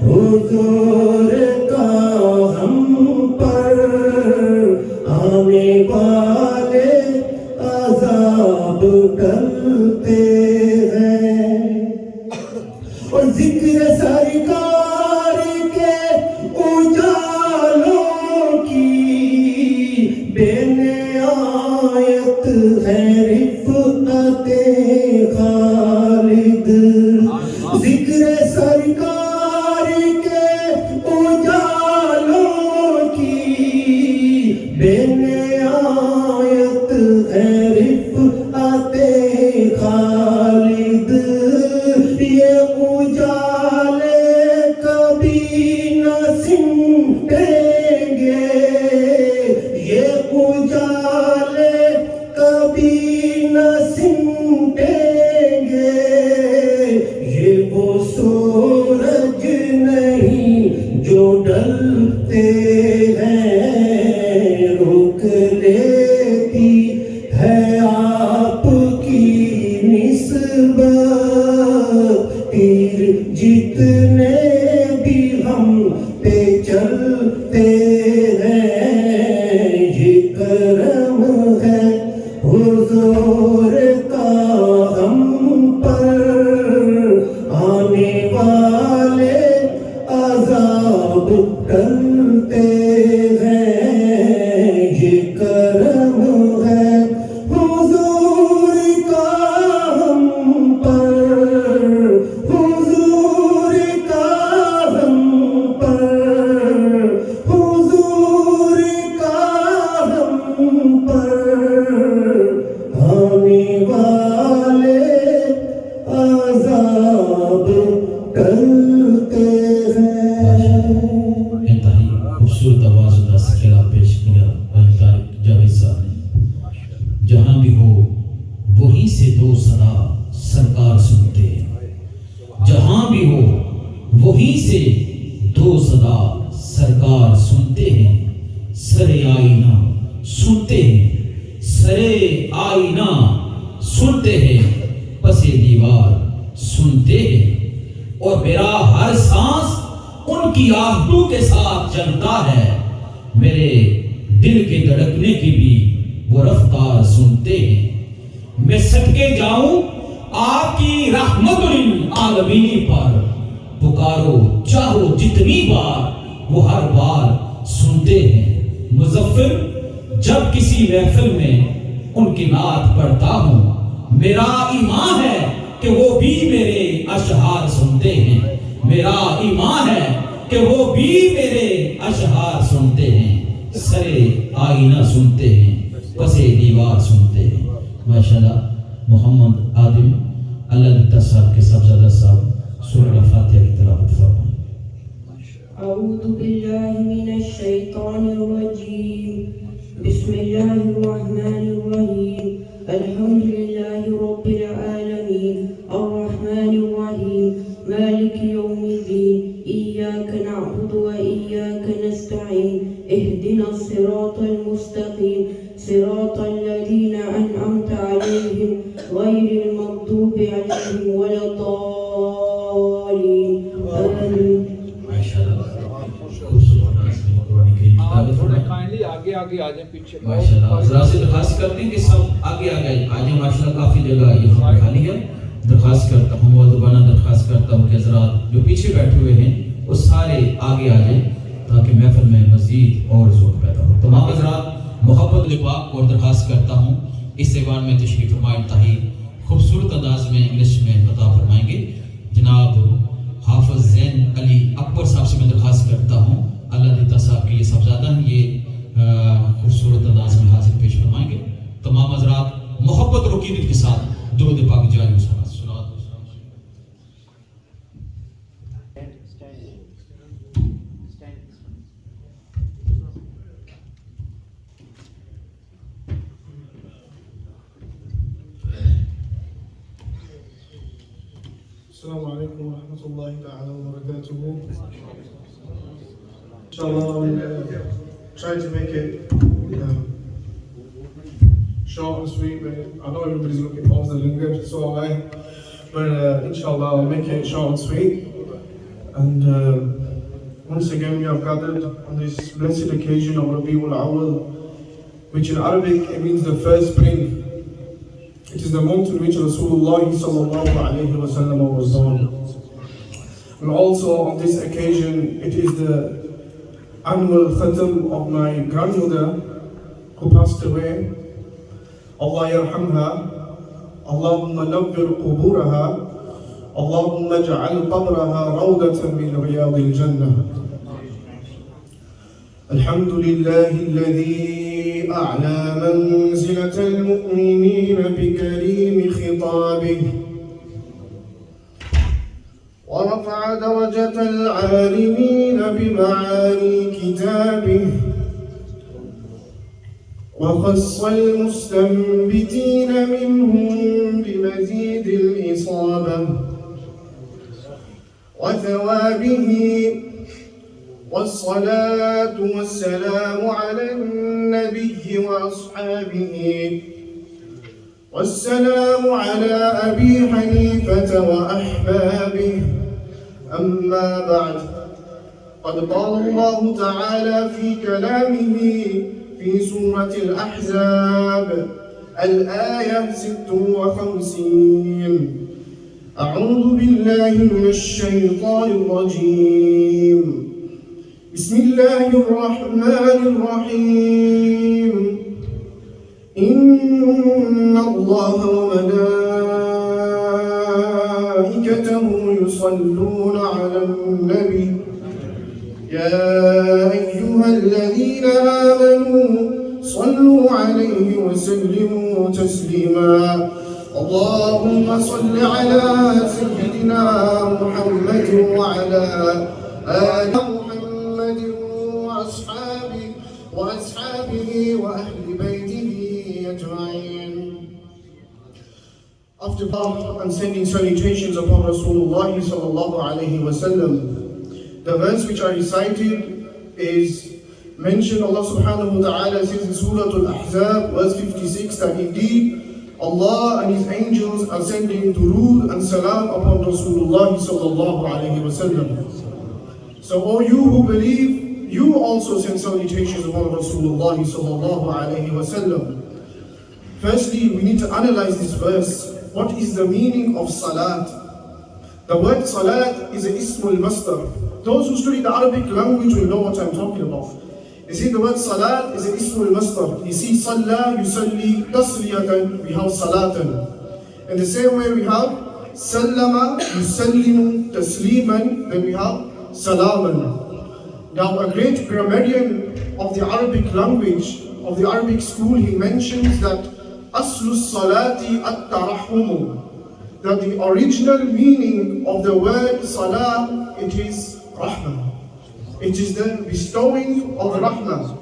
حضور کا ہم پر آنے والے عذاب ٹلتے ہیں اور ذکر سرکار کے اجالوں کی ذکر سرکار کے اجالوں کی بے نہایت ہے رفعت خالد، یہ اجالے کبھی نہ سمٹیں گے، یہ اجالے کبھی نہ سمٹیں گے، یہ وہ سورج نہیں جو ڈلتے ہیں، روک لیتی ہے آپ کی نسبت، تیر جتنے بھی ہم پہ چلتے ہیں، یہ کرم ہے حضور کا ہم پر، آنے والے عذاب ٹلتے ہیں، یہ کرم ہے حضور کا ہم پر، حضور کا ہم پر، حضور کا ہم پر، آنے والے عذاب ٹلتے ہیں۔ انتہائی خوبصورت آواز ادا سے خیال پیش کیا بھائی طارق جاوید صاحب نے۔ جہاں بھی ہو وہیں سے دو صدا سرکار سنتے ہیں، جہاں بھی ہو وہیں سے دو صدا سرکار سنتے ہیں، سرے آئینہ سنتے ہیں، سرے آئینہ سنتے ہیں، پسے دیوار سنتے ہیں، اور میرا ہر سانس ان کی آہٹوں کے ساتھ چلتا ہے، میرے دل کے دھڑکنے کی بھی وہ رفتار سنتے ہیں، میں صدقے جاؤں آپ کی رحمت للعالمین پر، پکارو چاہو جتنی بار وہ ہر بار سنتے ہیں، مظفر جب کسی محفل میں ان کی نعت پڑھتا ہوں، میرا ایمان ہے کہ وہ بھی میرے اشعار سنتے ہیں، میرا ایمان ہے کہ وہ بھی میرے اشعار سنتے ہیں، سرے آئینہ سنتے ہیں، پسے دیوار سنتے ہیں۔ ماشاءاللہ محمد آدم اللہ دیتا صاحب کے صاحبزادہ صاحب سورہ فاتحہ کی تلاوت فرمائیں۔ أعوذ بالله من الشيطان الرجيم، بسم الله الرحمن الرحيم، الحمد لله رب العالمين، الرحمن الرحيم، مالك يوم الدين، إياك نعبد وإياك نستعين، اهدنا الصراط المستقيم، صراط الذين أنعمت عليهم غير المغضوب عليهم ولا الضالين، آمين۔ آگے آگے آ جائیں، پیچھے ماشاءاللہ حضرات سے درخواست کرتے ہیں کہ سب آگے آ جائیں، ماشاءاللہ کافی جگہ یہاں پر خالی ہے، درخواست کرتا ہوں مؤدبانہ درخواست کرتا ہوں کہ حضرات جو پیچھے بیٹھے ہوئے ہیں وہ سارے آگے آ جائیں تاکہ محفل میں مزید اور ذوق پیدا ہو۔ تمام حضرات محبت پاک اور درخواست کرتا ہوں اس ایوان میں تشریف فرمائیں، انتہائی خوبصورت انداز میں انگلش میں خطاب فرمائیں گے جناب حافظ زین علی اکبر صاحب سے میں درخواست کرتا ہوں، اللہ دیتا صاحب کے یہ صاحبزادہ ہیں، یہ خوبصورت انداز میں حاضر پیش فرمائیں گے۔ تمام حضرات محبت اور عقیدت کے ساتھ درود پاک جاری وسلام۔ السلام عليكم ورحمة الله تعالى وبركاته. Inshallah, I will try to make it short and sweet, but I know everybody's looking forward to the language, so am I. But inshallah, I'll make it short and sweet. And once again, we have gathered on this blessed occasion of Rabiul Awwal, which in Arabic it means the first spring. It is the month in which Rasulullah sallallahu alayhi wa sallam was born. And also on this occasion, it is the annual khatam of my grandmother who passed away. Allah yarhamha, Allahumma nawwir quburaha اللهم اجعل قبرها روضة من رياض الجنة. الحمد لله الذي أعلى منزلة المؤمنين بكريم خطابه، ورفع درجة العالمين بمعاني كتابه، وخص المستنبتين منهم بمزيد الإصابة وثوابه. والصلاة والسلام على النبي وأصحابه، والسلام على أبي حنيفة وأحبابه. أما بعد، قد قال الله تعالى في كلامه في سورة الأحزاب الآية 56: أعوذ بالله من الشيطان الرجيم، بسم الله الرحمن الرحيم. إن الله وملائكته يصلون على النبي يا أيها الذين آمنوا صلوا عليه وسلموا تسليما. اللهم صل على سيدنا محمد وعلى آل محمد وأصحابه وأهل بيته أجمعين. After and sending salutations upon Rasulullah sallallahu alayhi wa sallam, the verse which I recited is mentioned. Allah subhanahu wa ta'ala says in Surah Al-Ahzab verse 56 that indeed Allah and His angels are sending durood and salam upon Rasulullah sallallahu alayhi wa sallam. So O you who believe, you also send salutations upon Rasulullah sallallahu alayhi wa sallam. Firstly, we need to analyze this verse. What is the meaning of salat? The word salat is an ismul masdar. Those who study the Arabic language will know what I'm talking about. You see, the word salat is an ismul masdar. You see, salla, yusalli, tasliyatan, we have salatan. In the same way we have sallama, yusallimu, tasliman, then we have salaman. Now a great grammarian of the Arabic language, of the Arabic school, he mentions that aslu salati at-tarahumu, that the original meaning of the word salah, it is rahmah. It is the bestowing of rahmah.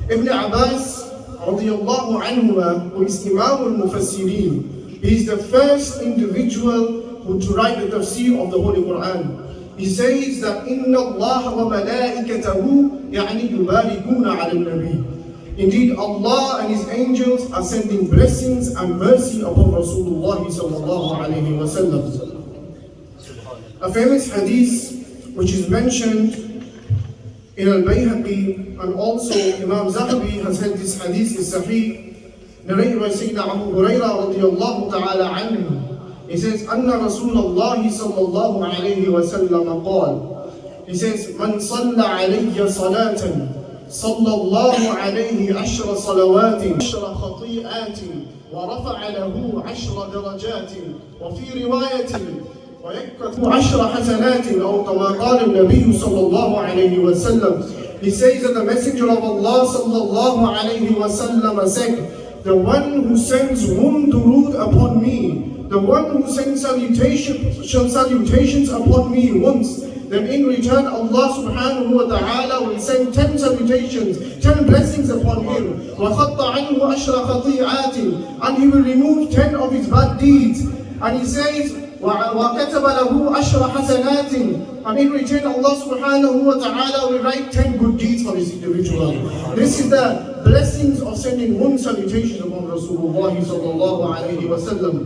Ibn Abbas radiyallahu anhuma, who is Imam al-Mufassirin, he is the first individual who to write the tafsir of the Holy Quran. He says that إِنَّ اللَّهَ وَمَلَائِكَتَهُ يعني يُبَارِكُونَ عَلى النَّبِيِّ. Indeed, Allah and His angels are sending blessings and mercy upon Rasulullah sallallahu alayhi wa sallam. A famous hadith which is mentioned in Al-Bayhaqi, and also Imam Zahabi has said this hadith is sahih, narrated by Sayyidina Abu Hurairah radiyallahu ta'ala anhu. He says, أن رسول الله صلى الله عليه وسلم قال. He says, من صلى علي صلاة صلى الله عليه 10 صلوات 10 خطيئات ورفع له 10 درجات وفي رواية ويكتب 10 حسنات أو كما قال النبي صلى الله عليه وسلم. He says that the Messenger of Allah صلى الله عليه وسلم said, the one who sends one durood upon me, the one who sends salutations upon me once, then in return Allah subhanahu wa ta'ala will send 10 salutations, 10 blessings upon him. وَخَطَّ عَنْهُ 10 خَطِيئَاتٍ, and he will remove 10 of his bad deeds. And he says, وَكَتَبَ لَهُ 10 حَسَنَاتٍ, and in return Allah subhanahu wa ta'ala will write 10 good deeds for this individual. This is the blessings of sending one salutation upon Rasulullah sallallahu alayhi wa sallam.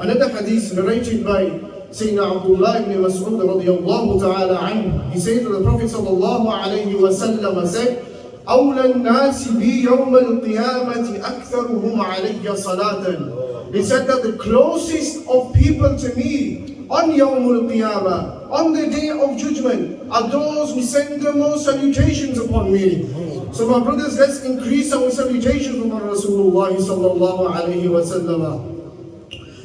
Another hadith narrated by Sayyidina Abdullah ibn Mas'ud radiyallahu ta'ala anhu. He said that the Prophet sallallahu alayhi wa sallam said, أَوْلَى النَّاسِ بِي يَوْمَ الْقِيَامَةِ أَكْثَرُهُمْ عَلَيَّ صَلَاةً. He said that the closest of people to me on Yawmul Qiyamah, on the day of judgment, are those who send the most salutations upon me. So my brothers, let's increase our salutations upon Rasulullah sallallahu alayhi wa sallam.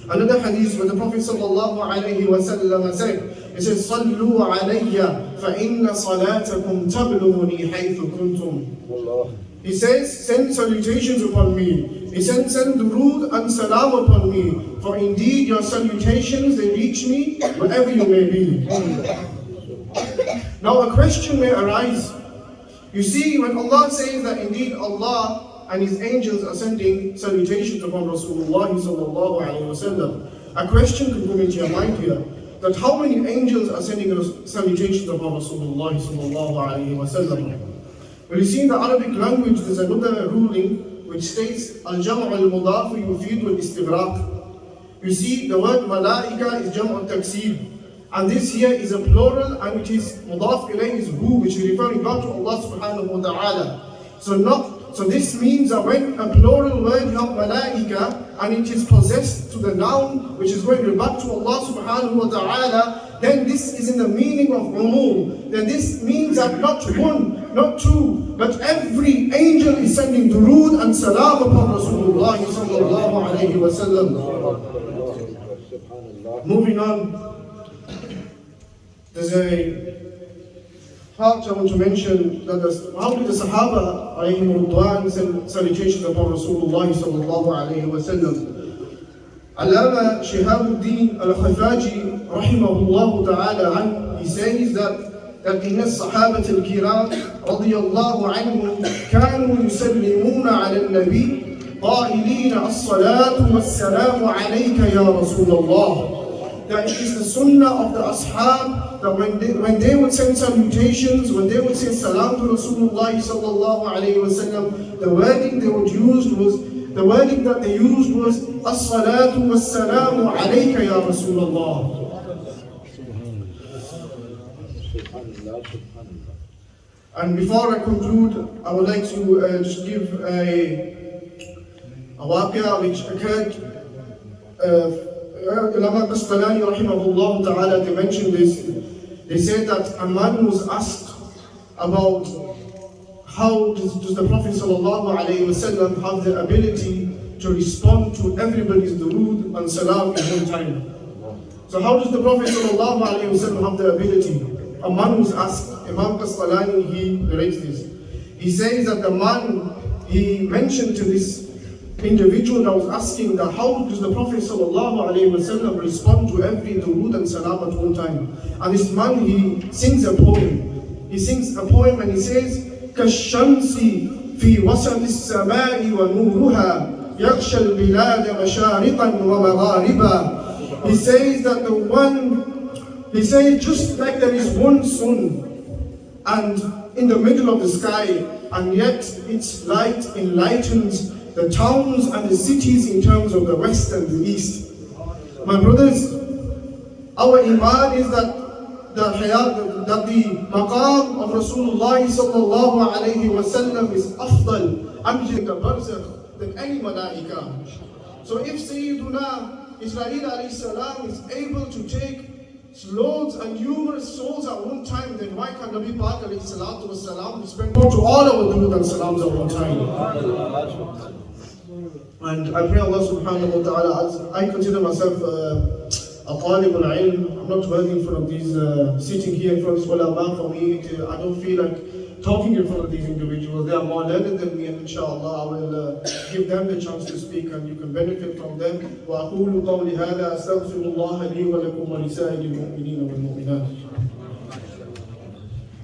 Another hadith where the Prophet sallallahu alayhi wa sallam said, he says, "Sallu alayya fa inna salatakum tablughuni haythu kuntum." He says, send salutations upon me. He said, send durood and salam upon me, for indeed your salutations, they reach me wherever you may be. Now a question may arise. You see, when Allah says that indeed Allah and His angels are sending salutations upon Rasulullah sallallahu alayhi wa sallam, a question could come into your mind here, that how many angels are sending salutations upon Rasulullah sallallahu alayhi wa sallam? Well, you see, in the Arabic language, there's another ruling which states, Al-Jam' al-Mudaf yufidu al-Istighraq. You see, the word malaika is Jam' al-Taksir. And this here is a plural, and it is Mudaf ilayh is who, which is referring back to Allah subhanahu wa ta'ala. So this means that when a plural word you have malaika, and it is possessed to the noun, which is going back to Allah subhanahu wa ta'ala, then this is in the meaning of umum. Then this means that not one, not two, but every angel is sending durood and salam upon Rasulullah sallallahu alayhi wa sallam. Moving on, there's a part I want to mention, that how did the Sahaba alayhim ridwan send salutations upon Rasulullah sallallahu alayhi wa sallam? Allama Shihabuddin al-Khafaji rahimahullah ta'ala, he says that in الصحابة الكرام رضي الله عنهم كانوا يسلمون على النبي قائلين الصلاة والسلام عليك يا رسول الله. That it is the sunnah of the ashab that when they would send salutations, when they would say salam to Rasulullah sallallahu alayhi wa sallam, the wording they would use was, the wording that they used was as-salatu was-salamu alayka ya Rasulullah. And before I conclude, I would like to just give a waqia which occurred. Ulama Qastalani rahimahullah ta'ala, they mentioned this. They said that a man was asked about how does the Prophet sallallahu alayhi wa sallam have the ability to respond to everybody's durood and salam in one time. So how does the Prophet sallallahu alayhi wa sallam have the ability? A man was asked, Imam Qastalani, he narrates this. He says that the man, he mentioned to this individual that was asking that how does the Prophet sallallahu alayhi wa sallam respond to every durood and salam at one time? And this man, he sings a poem. He sings a poem and he says, كَالشَّمْسِ فِي وَسَطِ السَّمَاءِ وَنُورُهَا يَغْشَى الْبِلَادَ مَشَارِقًا وَمَغَارِبًا. He says that he says just like there is one sun and in the middle of the sky, and yet its light enlightens the towns and the cities in terms of the west and the east. My brothers, our iman is that the maqam of Rasulullah sallallahu alayhi wa sallam is afdal, amjad barzakh, than any malaika. So if Sayyiduna Israel alayhi salam is able to take loads and numerous souls at one time, then why can't Nabi Pak alayhi salatu wa salam respond to all our durood and salams at one time? And I pray Allah subhanahu wa ta'ala, as I consider myself a talib al-ilm, I'm not worthy in front of these, sitting here in front of these ulama. For me, I don't feel like talking in front of these individuals. They are more learned than me, and inshallah I will give them the chance to speak and you can benefit from them. وَأَقُولُ قَوْلِ هَذَا أَسْتَغْفِرُ اللَّهَ لِي وَلَكُمْ وَلِسَائِرِ الْمُؤْمِنِينَ وَالْمُؤْمِنَاتِ.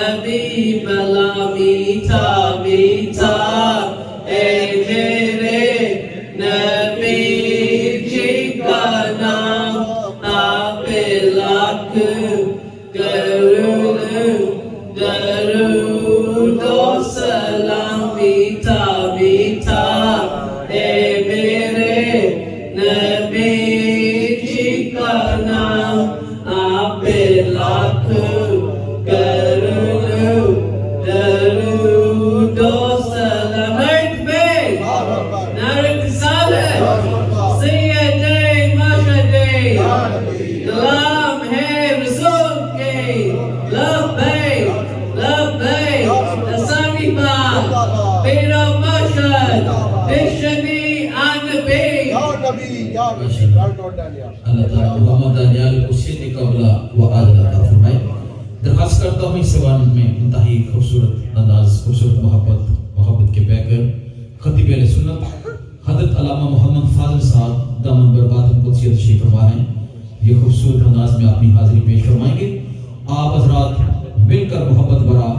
حبیب اللہ میٹھا میٹھا اے میرے نبی جی کا نام آپ لاکھ درود و سلام میٹھا میٹھا اے میرے نبی جی کا نام آپ لاکھ درود و سلام نعرہ رسالت سید مشہد غلام ہے رسول کے لبیک لبیک تسانی بات میرا مشہد بشنی آنبی اللہ تعالیٰ محمد دانیال کو سن قبلہ و عادل عطا فرمائے. درخواست کرتا ہوں اس زبان میں انتہائی خوبصورت انداز خوبصورت محبت کے پیکر خطیب اہل سنت حضرت علامہ محمد فاضل صاحب دامن برباطن قدسیت تشریف فرما ہیں. یہ خوبصورت انداز میں اپنی حاضری پیش فرمائیں گے. آپ حضرات مل کر محبت برا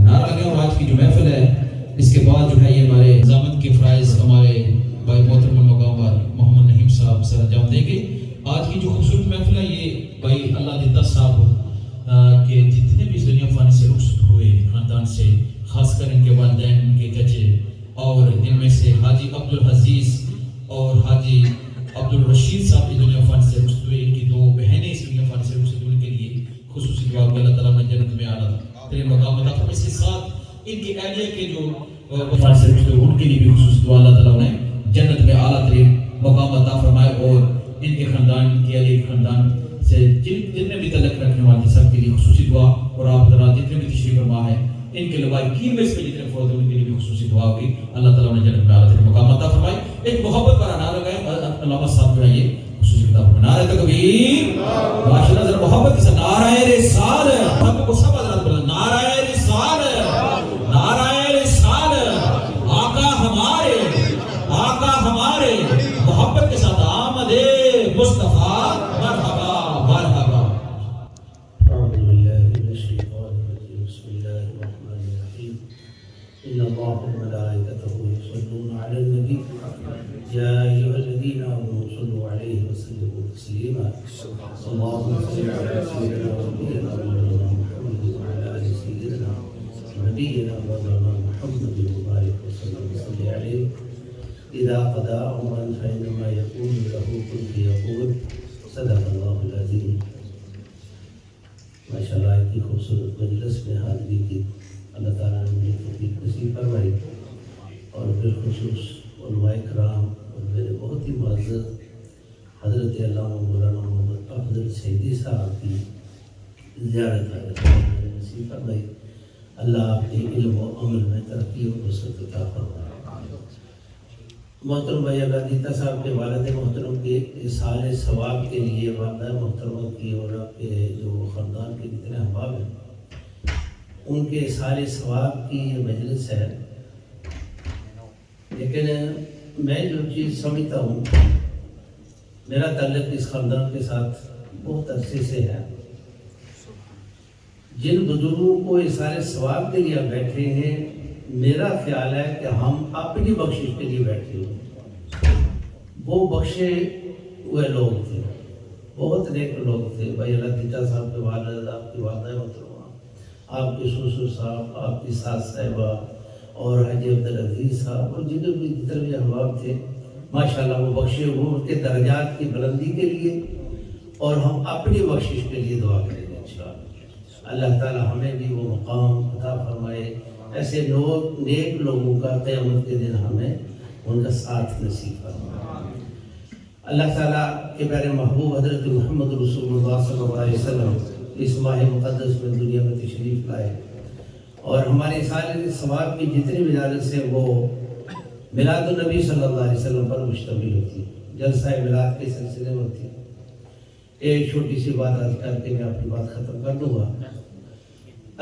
نعرہ لگیں. اور آج کی جو محفل ہے اس کے بعد جو ہے یہ ہمارے نظامت کے فرائض ہمارے بھائی محترم المقام محمد نعیم صاحب سر انجام دیں گے. آج کی جو خوبصورت محفل ہے یہ بھائی اللہ دیتا صاحب کہ جتنے بھی اس دنیا فانی سے رخصت ہوئے خاندان سے، خاص کر ان کے والدین، ان کے چچے، اور جن میں سے حاجی عبدالعزیز اور حاجی عبدالرشید صاحب اس دنیا فانی سے رخصت ہوئے. ان کی دو بہنیں اس دنیا فانی سے رخصت ہونے کے لیے خصوصی دعا کہ اللہ تعالیٰ نے جنت میں اعلیٰ ترین مقام عطا فرمائے. اس کے ساتھ ان کی اہلیہ کے جو فانی سے رخصت ہوئے ان کے لیے بھی خصوصی دعا اللہ تعالیٰ نے جنت میں اعلیٰ ترین مقام عطا فرمائے. اور ان کے خاندان، ان کے علی خاندان سے جتنے بھی تعلق رکھنے والے سب کے لیے خصوصی دعا. اور آپ حضرات جتنے بھی تشریف فرما ہے ان کے لوائقین میں اس میں جتنے فوت ہیں ان کے لیے بھی خصوصی دعا ہوگی. اللہ تعالیٰ نے جنت میں اعلیٰ ترین مقام عطا فرمائے. ایک محبت کا نعرہ لگائے. علامہ صاحب جو ہے یہ خصوصی کتاب نعرہ تکبیر ماشاءاللہ ذرا محبت کے ساتھ نعرہ رسالت. ہم کو سب حضرات بولیں نعرہ رسالت نعرہ رسالت. آقا ہمارے محبت کے ساتھ آمد مصطفیٰ مرحبا مرحبا. أعوذ بالله من الشيطان الرجيم. بسم الله الرحمن الرحيم. إن الله وملائكته يصلون على النبي يا أيها الذين آمنوا صلوا عليه وسلموا تسليما. اللهم صل على سيدنا ونبينا مولانا محمد وعلى آل سيدنا ونبينا مولانا محمد وبارك وسلم وصل عليه. إذا قضى أمرا فإنما يقول له كن فيكون. صدق الله العظيم. ماشاءاللہ اتنی خوبصورت مجلس میں حاضری کی اللہ تعالیٰ نے مجھے توفیق نصیب فرمائی. اور بالخصوص علماء کرام اور میرے بہت ہی معزز حضرت علامہ مولانا محمد افضل سیدی صاحب کی زیارت نصیب فرمائی. اللہ آپ کے علم و عمل میں ترقی و وسعت عطا فرمائے. محترم بھائی اللہ صاحب کے والد محترم کے اصحال ثواب کے لیے والدہ محترمہ کی اور آپ کے جو خاندان کے جتنے احباب ہیں ان کے اصحال ثواب کی یہ مجلس ہے. لیکن میں جو چیز سمجھتا ہوں میرا تعلق اس خاندان کے ساتھ بہت عرصے سے ہے. جن بزرگوں کو اصحال ثواب کے لیے بیٹھے ہیں میرا خیال ہے کہ ہم اپنی بخشش کے لیے بیٹھے ہوئے. وہ بخشے ہوئے لوگ تھے، بہت نیک لوگ تھے. بھائی اللہ دیتا صاحب کے والد، آپ کی والدہ محترمہ، آپ کے سسر صاحب، آپ کی ساس صاحبہ اور حاجی عبدالعزیز صاحب اور جتنے بھی احباب تھے ماشاءاللہ وہ بخشے ہوئے. ان کے درجات کی بلندی کے لیے اور ہم اپنی بخشش کے لیے دعا کریں گے انشاءاللہ. اللہ تعالی ہمیں بھی وہ مقام عطا فرمائے. ایسے نیک لوگوں کا قیامت کے دن ہمیں ان کا ساتھ نصیب فرمائے. اللہ تعالیٰ کے پیارے محبوب حضرت محمد رسول اللہ صلی اللہ علیہ وسلم اس ماہ مقدس میں دنیا میں تشریف لائے اور ہمارے سارے ثواب کی جتنی مجالس سے وہ میلاد النبی صلی اللہ علیہ وسلم پر مشتمل ہوتی ہے. جلسہ میلاد کے سلسلے میں ہوتی ہے. ایک چھوٹی سی بات عرض کر کے میں اپنی بات ختم کر دوں گا.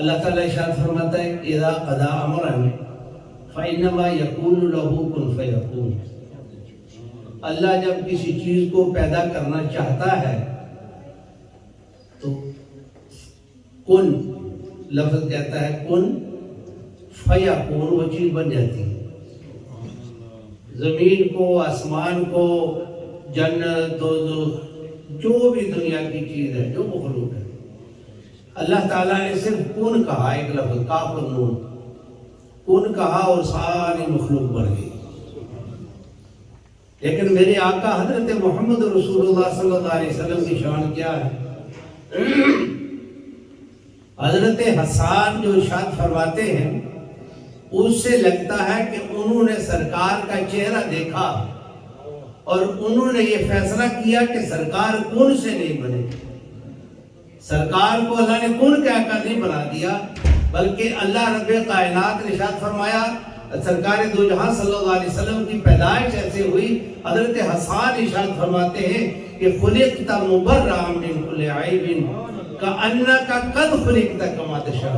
اللہ تعالیٰ ارشاد فرماتا ہے اذا قضا امرا فانما یقول له کن فیکون. اللہ جب کسی چیز کو پیدا کرنا چاہتا ہے تو کن لفظ کہتا ہے کن فیکون، وہ چیز بن جاتی ہے. زمین کو، آسمان کو، جنت، دوزخ، جو بھی دنیا کی چیز ہے، جو مخلوق ہے، اللہ تعالیٰ نے صرف کن کہا، ایک لفظ کاف اور نون، کن کہا اور ساری مخلوق بن گئی. لیکن میرے آقا حضرت محمد رسول اللہ صلی اللہ علیہ وسلم کی شان کیا ہے؟ حضرت حسان جو ارشاد فرماتے ہیں، اس سے لگتا ہے کہ انہوں نے سرکار کا چہرہ دیکھا اور انہوں نے یہ فیصلہ کیا کہ سرکار کن سے نہیں بنے. سرکار کو اللہ نے کن کہہ کر نہیں بنا دیا، بلکہ اللہ رب کائنات نے ارشاد فرمایا، سرکار دو جہاں صلی اللہ علیہ وسلم کی پیدائش ایسے ہوئی. حضرت حسان ارشاد فرماتے ہیں کہ خلقت مبرأ من کل عیب کأنک قد خلقت کما تشاء.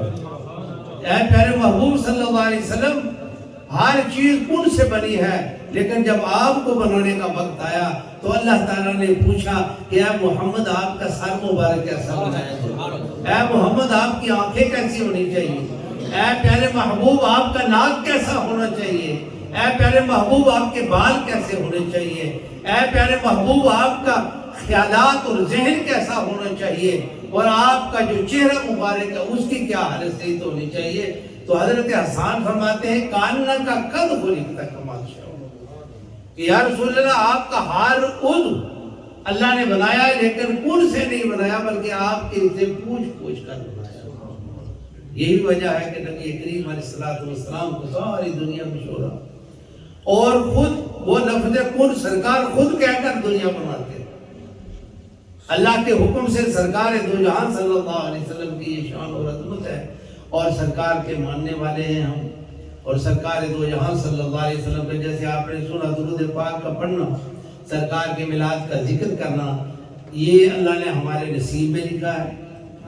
اے پیارے محبوب صلی اللہ علیہ وسلم، ہر چیز کن سے بنی ہے، لیکن جب آپ کو بنانے کا وقت آیا تو اللہ تعالیٰ نے پوچھا کہ اے محمد آپ کا سر مبارک کیسا بنایا جائے، اے محمد آپ کی آنکھیں کیسی ہونی چاہیے، اے پیارے محبوب آپ کا ناک کیسا ہونا چاہیے، اے پیارے محبوب آپ کے بال کیسے ہونے چاہیے، اے پیارے محبوب آپ کا خیالات اور ذہن کیسا ہونا چاہیے، اور آپ کا جو چہرہ مبارک ہے اس کی کیا حالت صحیح ہونی چاہیے. تو حضرت حسان فرماتے ہیں کاننا کا قد خلقت کما تشاء، کہ یا رسول اللہ آپ کا ہر عضو اللہ نے بنایا ہے، لیکن کن سے نہیں بنایا بلکہ آپ کے سے پوچھ کر بنایا. یہی وجہ ہے کہ نبی کریم علیہ السلام کو ساری دنیا میں شہرا، اور خود وہ لفظ کن سرکار خود کہہ کر دنیا بناتے ہیں. اللہ کے حکم سے سرکار دو جہاں صلی اللہ علیہ وسلم کی یہ شان اور عظمت ہے، اور سرکار کے ماننے والے ہیں ہم. اور سرکار دو جہاں صلی اللہ علیہ وسلم کے جیسے آپ نے سنا درود پاک کا پڑھنا، سرکار کے میلاد کا ذکر کرنا، یہ اللہ نے ہمارے نصیب میں لکھا ہے،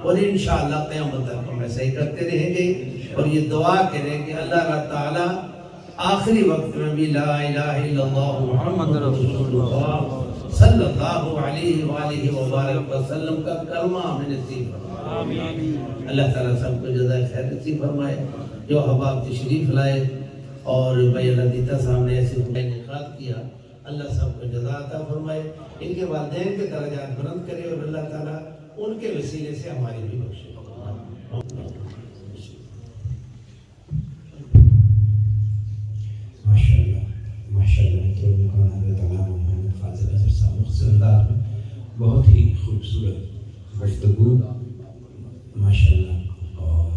اور انشاءاللہ قیامت تک ہم ایسا ہی کرتے رہیں گے. اور یہ دعا کریں کہ اللہ تعالیٰ آخری وقت میں بھی لا الہ الا اللہ محمد رسول اللہ صلی اللہ علیہ وآلہ وبارک وسلم کا کلمہ ہمیں نصیب فرمائے. اللہ تعالیٰ سب کو جزائے خیر نصیب فرمائے. جو احباب تشریف لائے اور بھائی اللہ دیتا صاحب نے ایسے انعقاد کیا، اللہ سب کو جزا عطا فرمائے، ان کے والدین کے درجات بلند کرے، اور اللہ تعالیٰ ان کے وسیلے سے ہماری بھی بخشے. انداز میں بہت ہی خوبصورت گفتگو ماشاءاللہ، اور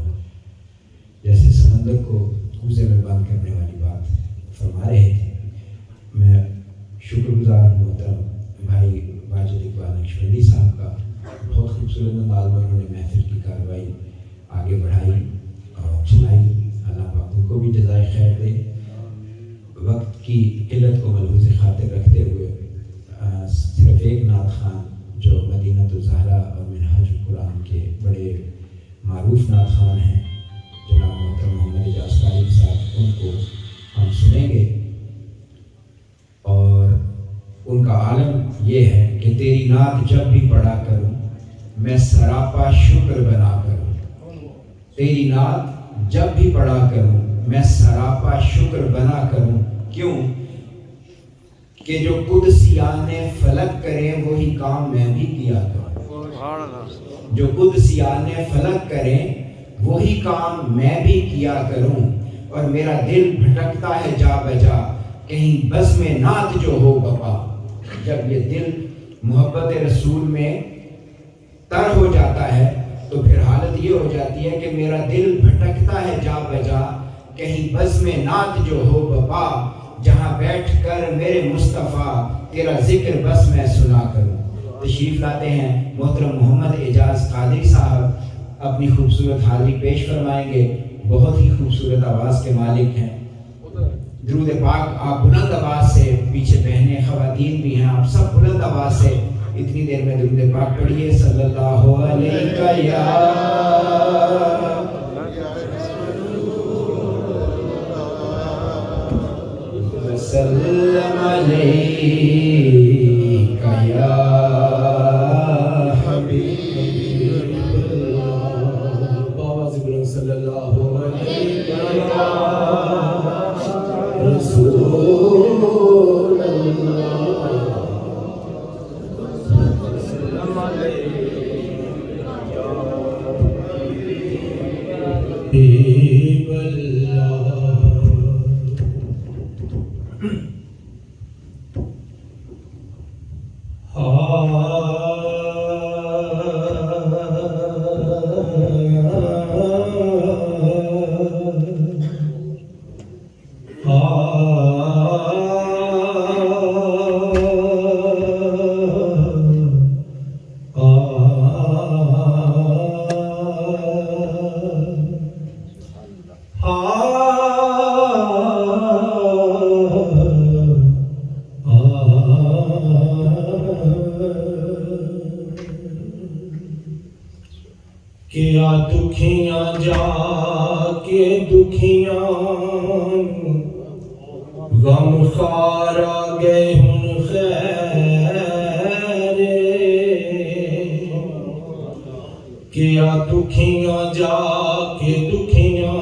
جیسے سمندر کو کوزے میں بند کرنے والی بات فرما رہے تھے. میں شکر گزار ہوں محترم بھائی واجد اقبال نقشبندی صاحب کا، بہت خوبصورت انداز میں انہوں نے محفل کی کارروائی آگے بڑھائی اور چلائی. اللہ پاک ان کو بھی جزائے خیر دے. وقت کی قلت کو ملحوظ خاطر رکھتے ہوئے صرف ایک نعت خوان جو مدینہ الزہرا اور منہاج القرآن کے بڑے معروف نعت خوان ہیں جناب محترم محمد اعجاز قاری صاحب، ان کو ہم سنیں گے. اور ان کا عالم یہ ہے کہ تیری نعت جب بھی پڑھا کروں میں سراپا شکر بنا کروں، تیری نعت جب بھی پڑھا کروں میں سراپا شکر بنا کروں. کیوں کہ جو قدسیان فلک کریں وہی کام میں بھی کیا کروں، جو قدسیان فلک کریں وہی کام میں بھی کیا کروں. اور میرا دل بھٹکتا ہے جا بجا کہیں بس میں نعت جو ہو بپا. جب یہ دل محبت رسول میں تر ہو جاتا ہے تو پھر حالت یہ ہو جاتی ہے کہ میرا دل بھٹکتا ہے جا بجا کہیں بس میں نعت جو ہو بپا. جہاں بیٹھ کر میرے مصطفیٰ تیرا ذکر بس میں سنا کروں. تشریف لاتے ہیں محترم محمد اعجاز قادری صاحب، اپنی خوبصورت حاضری پیش فرمائیں گے. بہت ہی خوبصورت آواز کے مالک ہیں. درود پاک آپ بلند آواز سے، پیچھے بہنیں خواتین بھی ہیں، آپ سب بلند آواز سے اتنی دیر میں درود پاک پڑھیے. صلی اللہ علیہ یا وسلم علیہ یا حبیب اللہ. صلی اللہ علیہ رسول حبیب کیا دکھیاں جا کے دکھیاں غم خار آ گئے ہن خیر کیا دکھیاں جا کے دکھیاں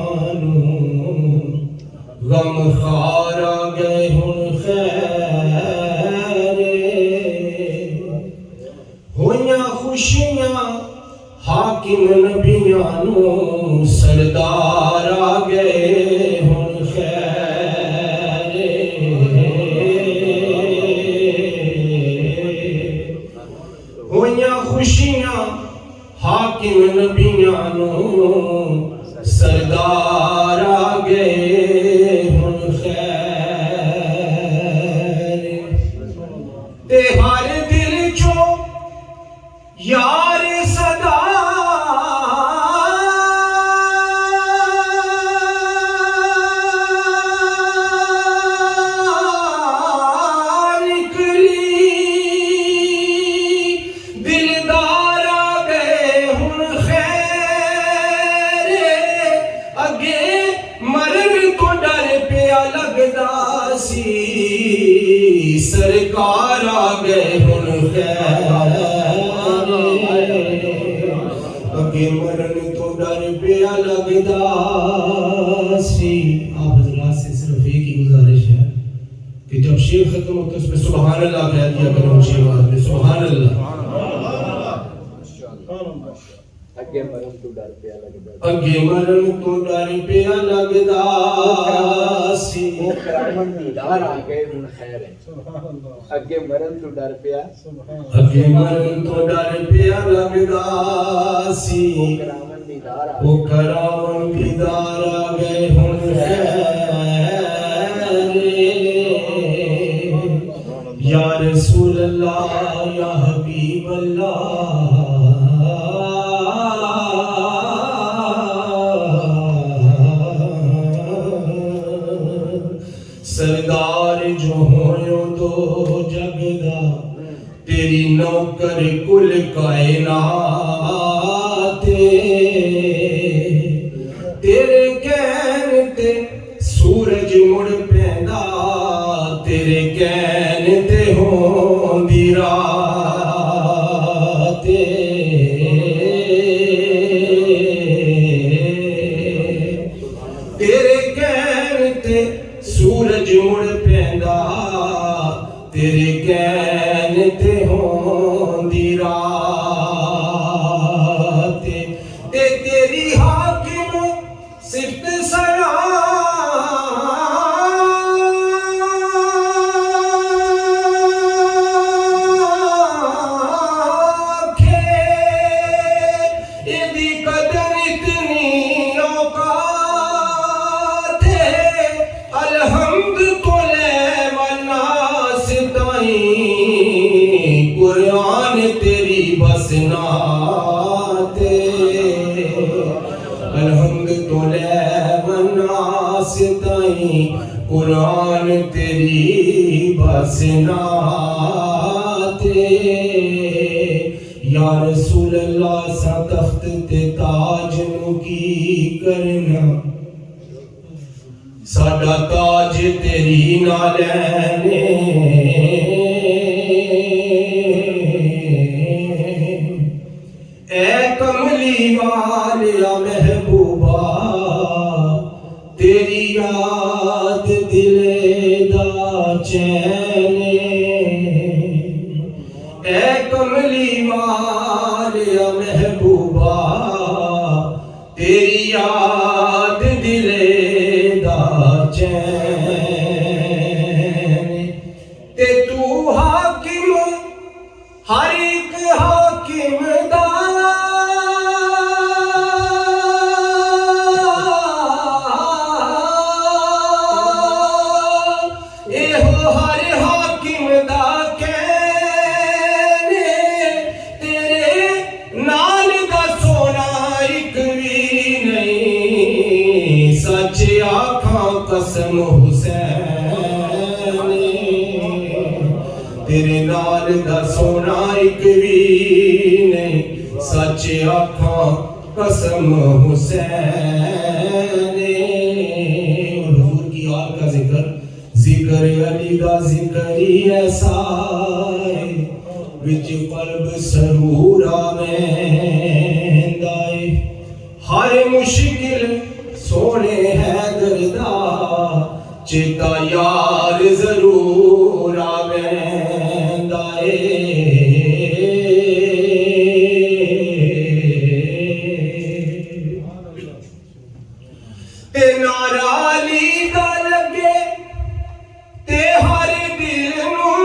غم خار آ گئے ہن خیر ہویاں خوشیاں حاکم نبیاں نو سردار آ گئے ہن خیر ہویاں خوشیاں حاکم نبیاں نو سردار آ گئے ہن خیر تے ہر دل چو یار صدا سرکار آ گئے ہن خیر اگے مرن تو ڈر پیا لگدا سی. آپ حضرات سے صرف ایک ہی گزارش ہے کہ جب شعر ختم ہوتا ہے اس میں سبحان اللہ کہہ دیا کرو اونچی آواز میں سبحان اللہ. اگے مرن تو ڈر پیا لگدا اگے مرن تو ڈر پیا لگدا سی او کرامن دیدار آ گئے ہن خیر ہے اگے مرن تو ڈر پیا اگے مرن تو ڈر پیا لگدا سی کرامن دیدار او کرامن دیدار آ گئے ہن خیر یا رسول اللہ یا حبیب اللہ سردار جو ہویوں دو جگ دا تیری نوکر کل کائنات تیرے کہن تے سورج مڑ پیندا تیرے کہن تے ہوندی رات تیرے کہن تے سورج مڑ پیندا تیرے کہن تے ہوندی رات تے تیری حاکم صفت سنا قرآن تیری بس نعت الحمد تو لے والناس تائیں قرآن تیری بس نعت یا رسول اللہ سا تخت تے تاج نو کی کرنا ساڈا تاج تیری نالے اے کملی والیا مہربان محبوبہ تیری یاد دل دا چین اے کملی والا محبوبہ تیری یاد دل دا چین تے تو حاکم ہر ایک حاکم دا قسم حسین تیرے نال دا سونا ایک بھی نہیں سچ آکھاں قسم حسین اور حضور کی آل کا ذکر ذکر علی دا ذکر ہی ایسا ہے وچ قلب سرور آویندا ہے ہر مشکل سونے حیدر دا چیتا یار ضرور آویندا اے تے نعرہ علی دا لگے تے ہر دل نوں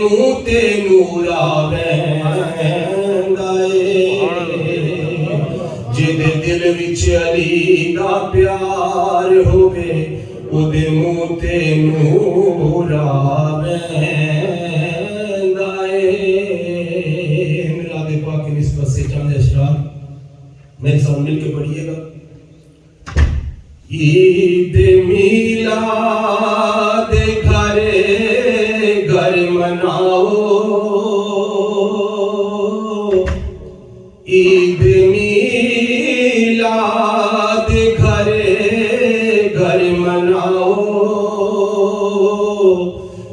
نور آویندا اے جدے دل وچ علی دا پیار ہووے اودے منہ تے نور آویندا اے میلاد پاک کی نسبت سے چند اشعار میرے ساتھ مل کے پڑھیے گا عید میلاد گھر گھر مناؤ عید میلاد گھر گھر مناؤ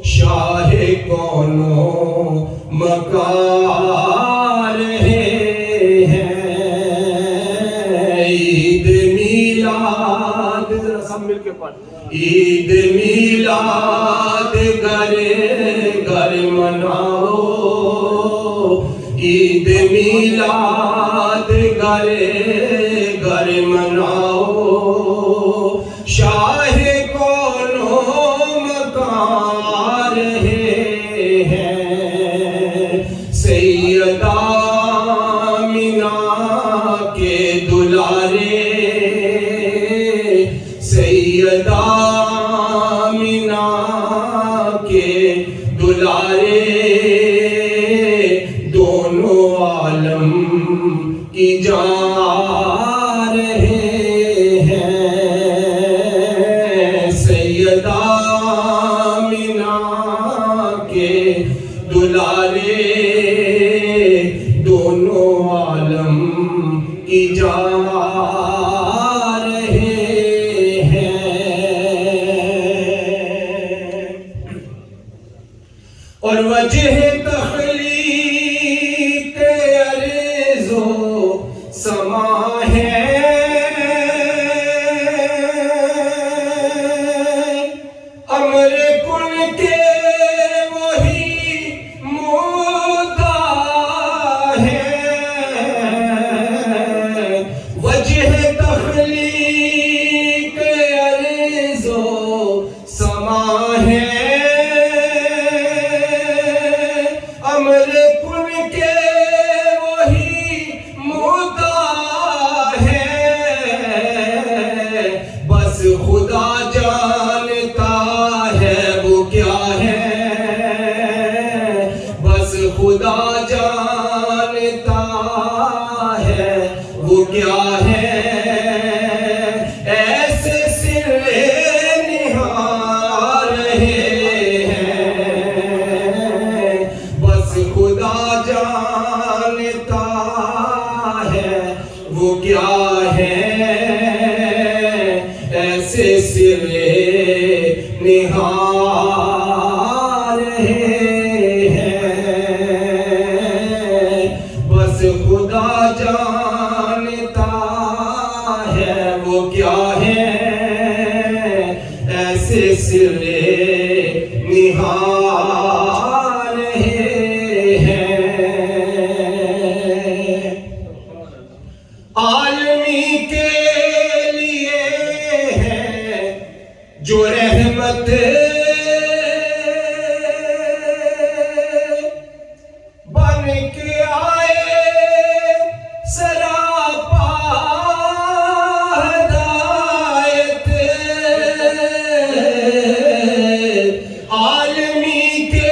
شاہ کونوں مکار ہیں عید میلاد ذرا سب مل کے پڑھ عید میلاد گھر گھر مناؤ عید میلاد گھر گھر مناؤ شاہ کونوں مکار ہیں سیدہ آمینہ کے دلارے سیدہ آمینہ کے دلارے دونوں عالم کی جان رہے ہیں سیدہ آمینہ کے دلارے دونوں عالم کی جان رہے ہیں اور وجہ تخلیق عرض و سما ہے امر کن کے وہی مدعا ہے وجہ تخلیق عرض و سما ہے امر کن کے وہی مدعا ہے بس خدا جانتا ہے وہ کیا ہے بس خدا جانتا ہے وہ کیا ہے ایسے سر نہار ہیں بس خدا جانتا کیا ہے ایسے سرے نہار ہیں بس خدا جانتا ہے وہ کیا ہے ایسے سرے نہار ہیں عالمی کے لیے ہے جو رحمت بن کے آئے سراپا ہدایت عالمی کے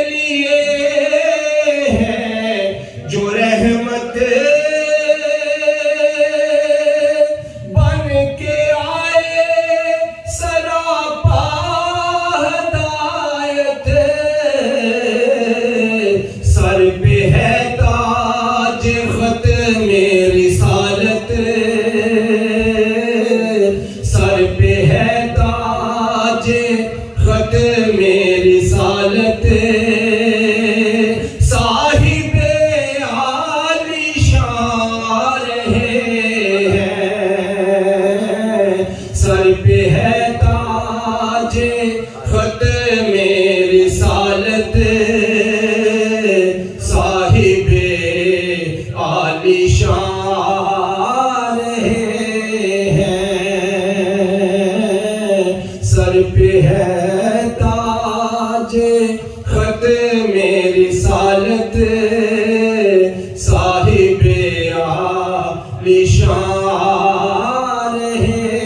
لیے ہے جو رحمت بن کے آئے سراپا ہدایت سر پہ ہے تاج ختم رسالت سر پہ ہے تاج ختم رسالت صاحب عالی شان ہیں سر پہ ہے تاج ختم رسالت صاحب عالی شان ہیں سر پہ ہے تاج ختم رسالت صاحب عالی شان ہیں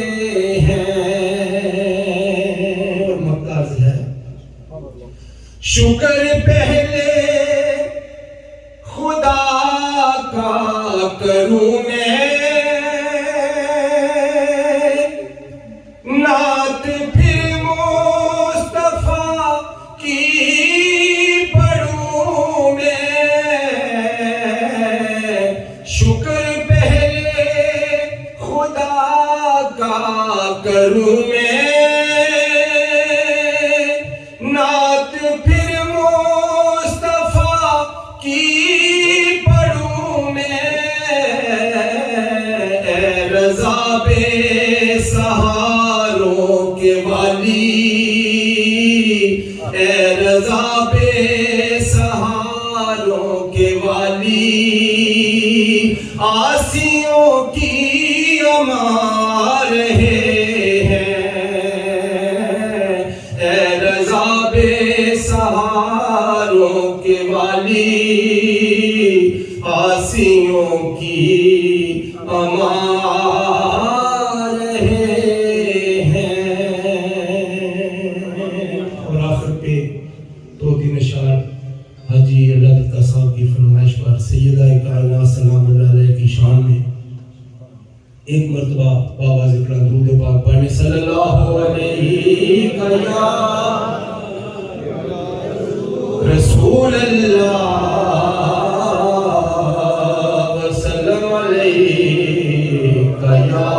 ممتاز ہے شکر پہلے خدا کا کروں میں نعت پھر مصطفیٰ کی پڑھوں میں شکر پہلے خدا کا کروں میں نعت پھر مصطفیٰ کی پڑھوں میں اے رضا بے سہاروں کے والی اے رضا بے سہاروں کے والی آسیوں کی امار ہیں اے رضا بے سہاروں کے والی آسیوں کی امار ہیں اور آخر پہ دو تین اشعار حاجی اللہ دتا صاحب کی فرمائش پر سیدہ کائنات سلام اللہ علیہ کی شان میں ایک مرتبہ بآواز اقرا درود پاک پڑھنے صلی اللہ علیہ رسول اللہ وسلم علیہ یا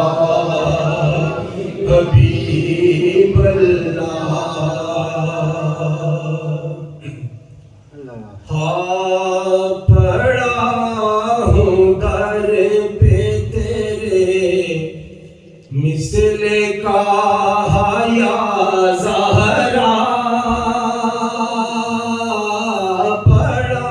حبیب اللہ ہاں پڑا ہوں در پہ تیرے مثل کا یا زہرا پڑا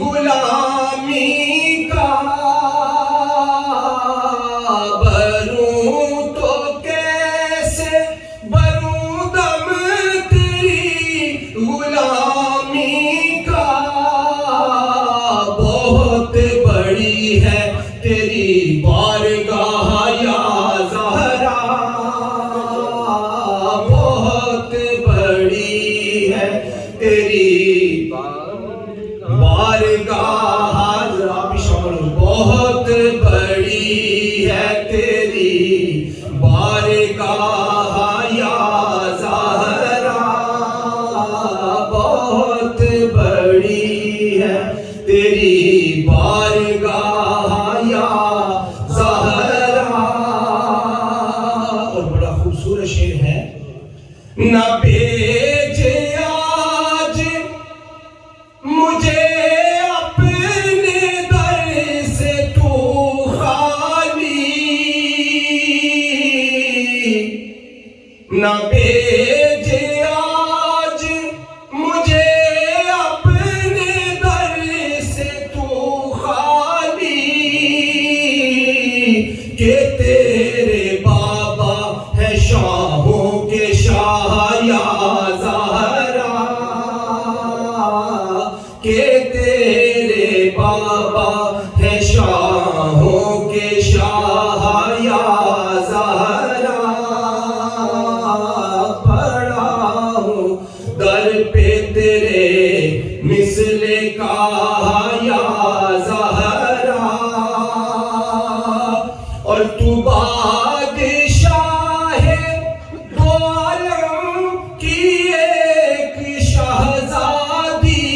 غلامی کا بروں تو کیسے بروں دم تیری غلامی کا بہت بڑی ہے تیری بارگاہ یا زہرا بہت بڑی ہے تیری بارگاہ آپ شامل بہت بڑی ہے تیری بارگاہ یا زہرا بہت بڑی ہے تیری بارگاہ یا زہرا. اور بڑا خوبصورت شعر ہے. نہ بھیجے آج مجھے اپنے در سے تو خالی نہ بھیجے آج مجھے اپنے در سے تو خالی کہ تیرے بابا ہے شاہوں کے شاہ یا زہرا کہ تیرے بابا ہے شاہوں کے شاہ یا زہرا پڑا ہوں در پہ تیرے مثل کا یا زہرا اور تو بادشاہ دو عالم کی ایک شہزادی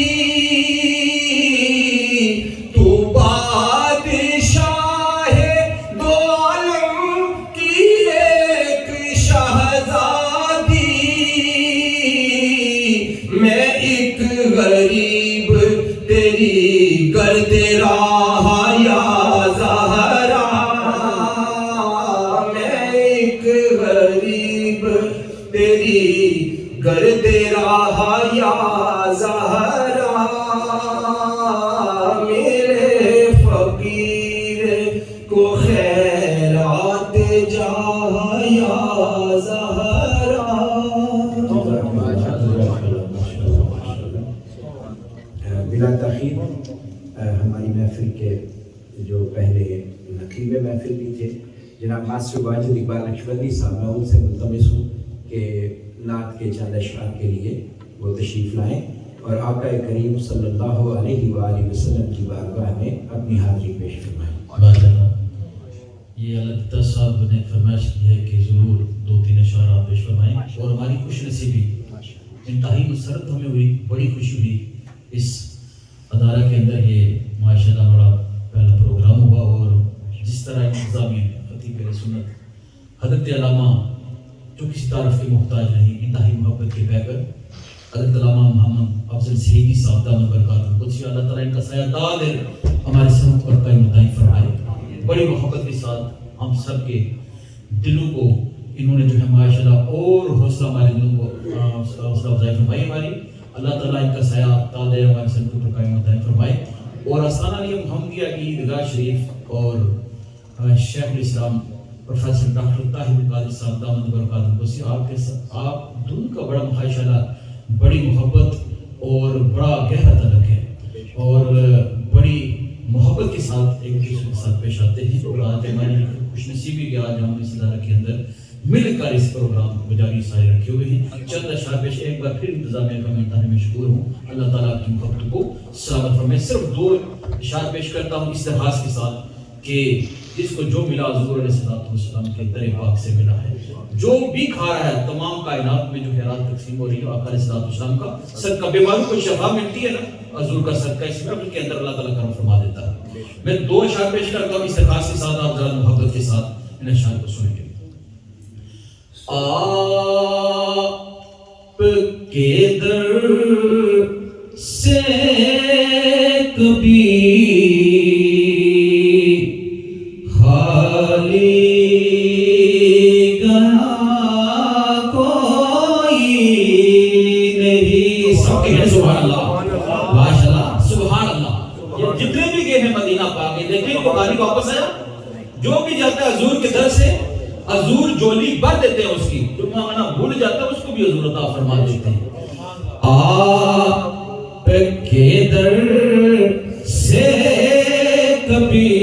تو بادشاہ دو عالم کی ایک شہزادی میں ایک غریب تیری گرد راہ یا زہرا میں ایک غریب تیری گرد راہ یا زہرا میرے فقیر کو خیرات جا یا زہرا. بلا تاخیر ہماری محفل کے جو پہلے نقیب محفل بھی تھے جناب ماسٹر واجد اقبال نقشبندی صاحب، میں ان سے ملتمس ہوں کہ نعت کے چند اشعار کے لیے وہ تشریف لائیں اور آقا کریم صلی اللہ علیہ وآلہ وسلم کی بارگاہ میں اپنی حاضری پیش فرمائیں. یہ علامہ صاحب نے فرمائش کی ہے کہ ضرور 2-3 اشعار پیش فرمائیں اور ہماری خوش نصیبی انتہائی مسرت ہمیں ہوئی، بڑی خوشی ہوئی اس ادارہ کے اندر یہ ماشاءاللہ بڑا پہلا پروگرام ہوا اور جس طرح انتظامیہ خطیب سنت حضرت علامہ جو کسی تعارف کے محتاج نہیں انتہائی محبت کے بہ کر حضرت علامہ محمد افضل سعیدی صاحب دامت برکاتہ قدسی اللہ تعالیٰ ان کا سایہ دائر ہمارے سروں پر قائم دائم فرمائے. بڑی محبت کے ساتھ ہم سب کے دلوں کو انہوں نے جو ہے ماشاءاللہ اور حوصلہ ہمارے دلوں کو حوصلہ افزائی فرمائی ہماری. اللہ تعالیٰ ان کا سایہ دائر ہمارے سروں پر قائم دائم فرمائے. اور آستانہ علی محمدیہ کی عیدگاہ شریف اور شیخ الاسلام پروفیسر ڈاکٹر طاہر القادری صاحب دامت برکاتہ قدسی آپ کے ساتھ آپ دونوں کا بڑا ماشاءاللہ بڑی محبت اور بڑا گہرا تعلق ہے اور بڑی محبت کے ساتھ ایک دوسرے کے ساتھ پیش آتے ہیں. اور آج ہماری خوش نصیبی کہ آج ہم اس ادارہ کے اندر مل کر اس پروگرام کو جاری سارے رکھے ہوئے ہیں. چند اشعار پیش ایک بار پھر انتظامیہ کا میں تانے میں شکور ہوں. اللہ تعالیٰ آپ کی محبت کو سلامت فرمائے. صرف 2 اشعار پیش کرتا ہوں اس درخواست کے ساتھ کہ جس کو جو ملا حضور علیہ السلام کے در پاک سے ملا ہے. جو بھی کھا رہا ہے تمام کائنات میں جو خیرات تقسیم ہو رہی ہے آقا علیہ السلام کا صدقہ بیماروں کو شفا ملتی ہے نا حضور کا صدقہ اس محفل کے اندر اللہ تعالیٰ کرم فرما دیتا ہے. میں 2 اشعار پیش کرتا ہوں اس درخواست کے ساتھ آپ ذرا محبت کے ساتھ ان اشعار کو سنیں گے. آپ کے در سے کبھی خالی گیا کوئی نہیں. سب کہہ سبحان اللہ ماشاءاللہ سبحان اللہ. یہ جتنے بھی گئے ہیں مدینہ پاک میں دیکھیں بخاری واپس آیا جو بھی جاتا ہے حضور کے در سے حضور جولی بھر دیتے ہیں اس کی جو مانگنا بھول جاتا ہے اس کو بھی حضور عطا فرما دیتے ہیں آپ کے در سے کبھی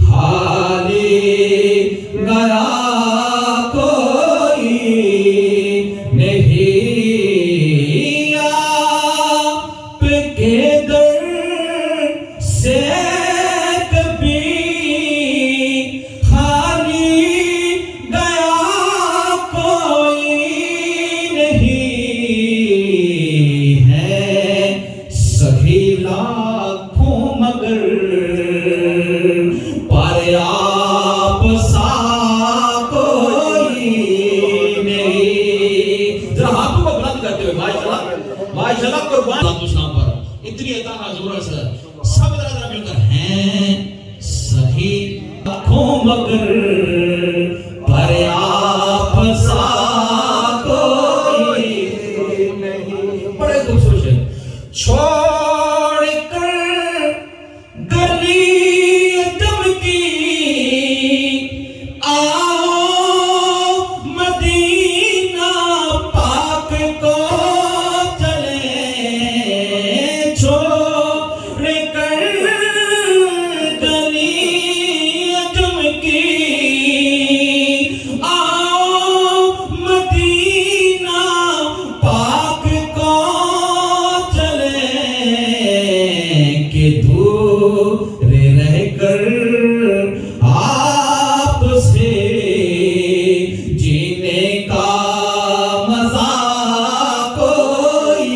خالی گیا کوئی نہیں آپ کے در سے کبھی خالی گیا کوئی نہیں ہے سہی لاکھوں مگر پر آپ سا کوئی نہیں. ذرا ہاتھوں کو بلند کرتے ہوئے ماشاءاللہ قربان اسلام پر اتنی عطا حضور سے سب ذرا مل کر ہیں سہی لاکھوں مگر پر آپ سا کوئی نہیں. بڑے خوبصورت ہے چھوڑ کر گلی دم کی آؤ مدینہ پاک کو چلیں. چھوڑ کر گلی دم کی آؤ مدینہ پاک کو کہ دور رہ کر آپ سے جینے کا مزہ کوئی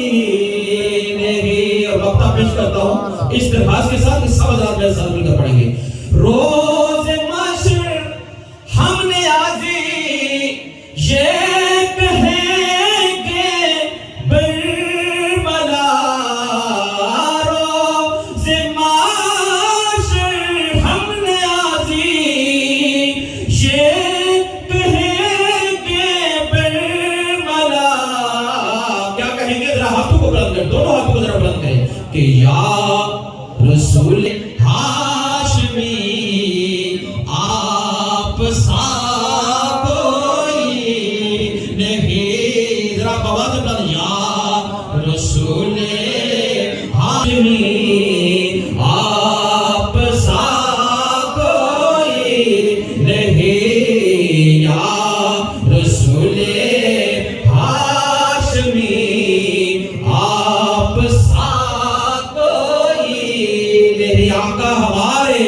نہیں. اور وقتہ پیش کرتا ہوں اس درخواست کے ساتھ اس سب ہزار میں ساتھ مل کر پڑھیں گے. روز محشر ہم نے آزی یہ کہیں گے بربلا. روز محشر ہم نے آزی یہ کہیں گے بربلا. کیا کہیں گے ذرا ہاتھوں کو بلند کر دونوں ہاتھوں کو ذرا بلند کریں کہ یا رسول ہاشمی آپ سا کوئی نہیں. ذرا آواز بلند یا رسول ہاشمی آپ سا کوئی نہیں. یا رسول ہاشمی آپ سا کوئی نہیں. آقا ہمارے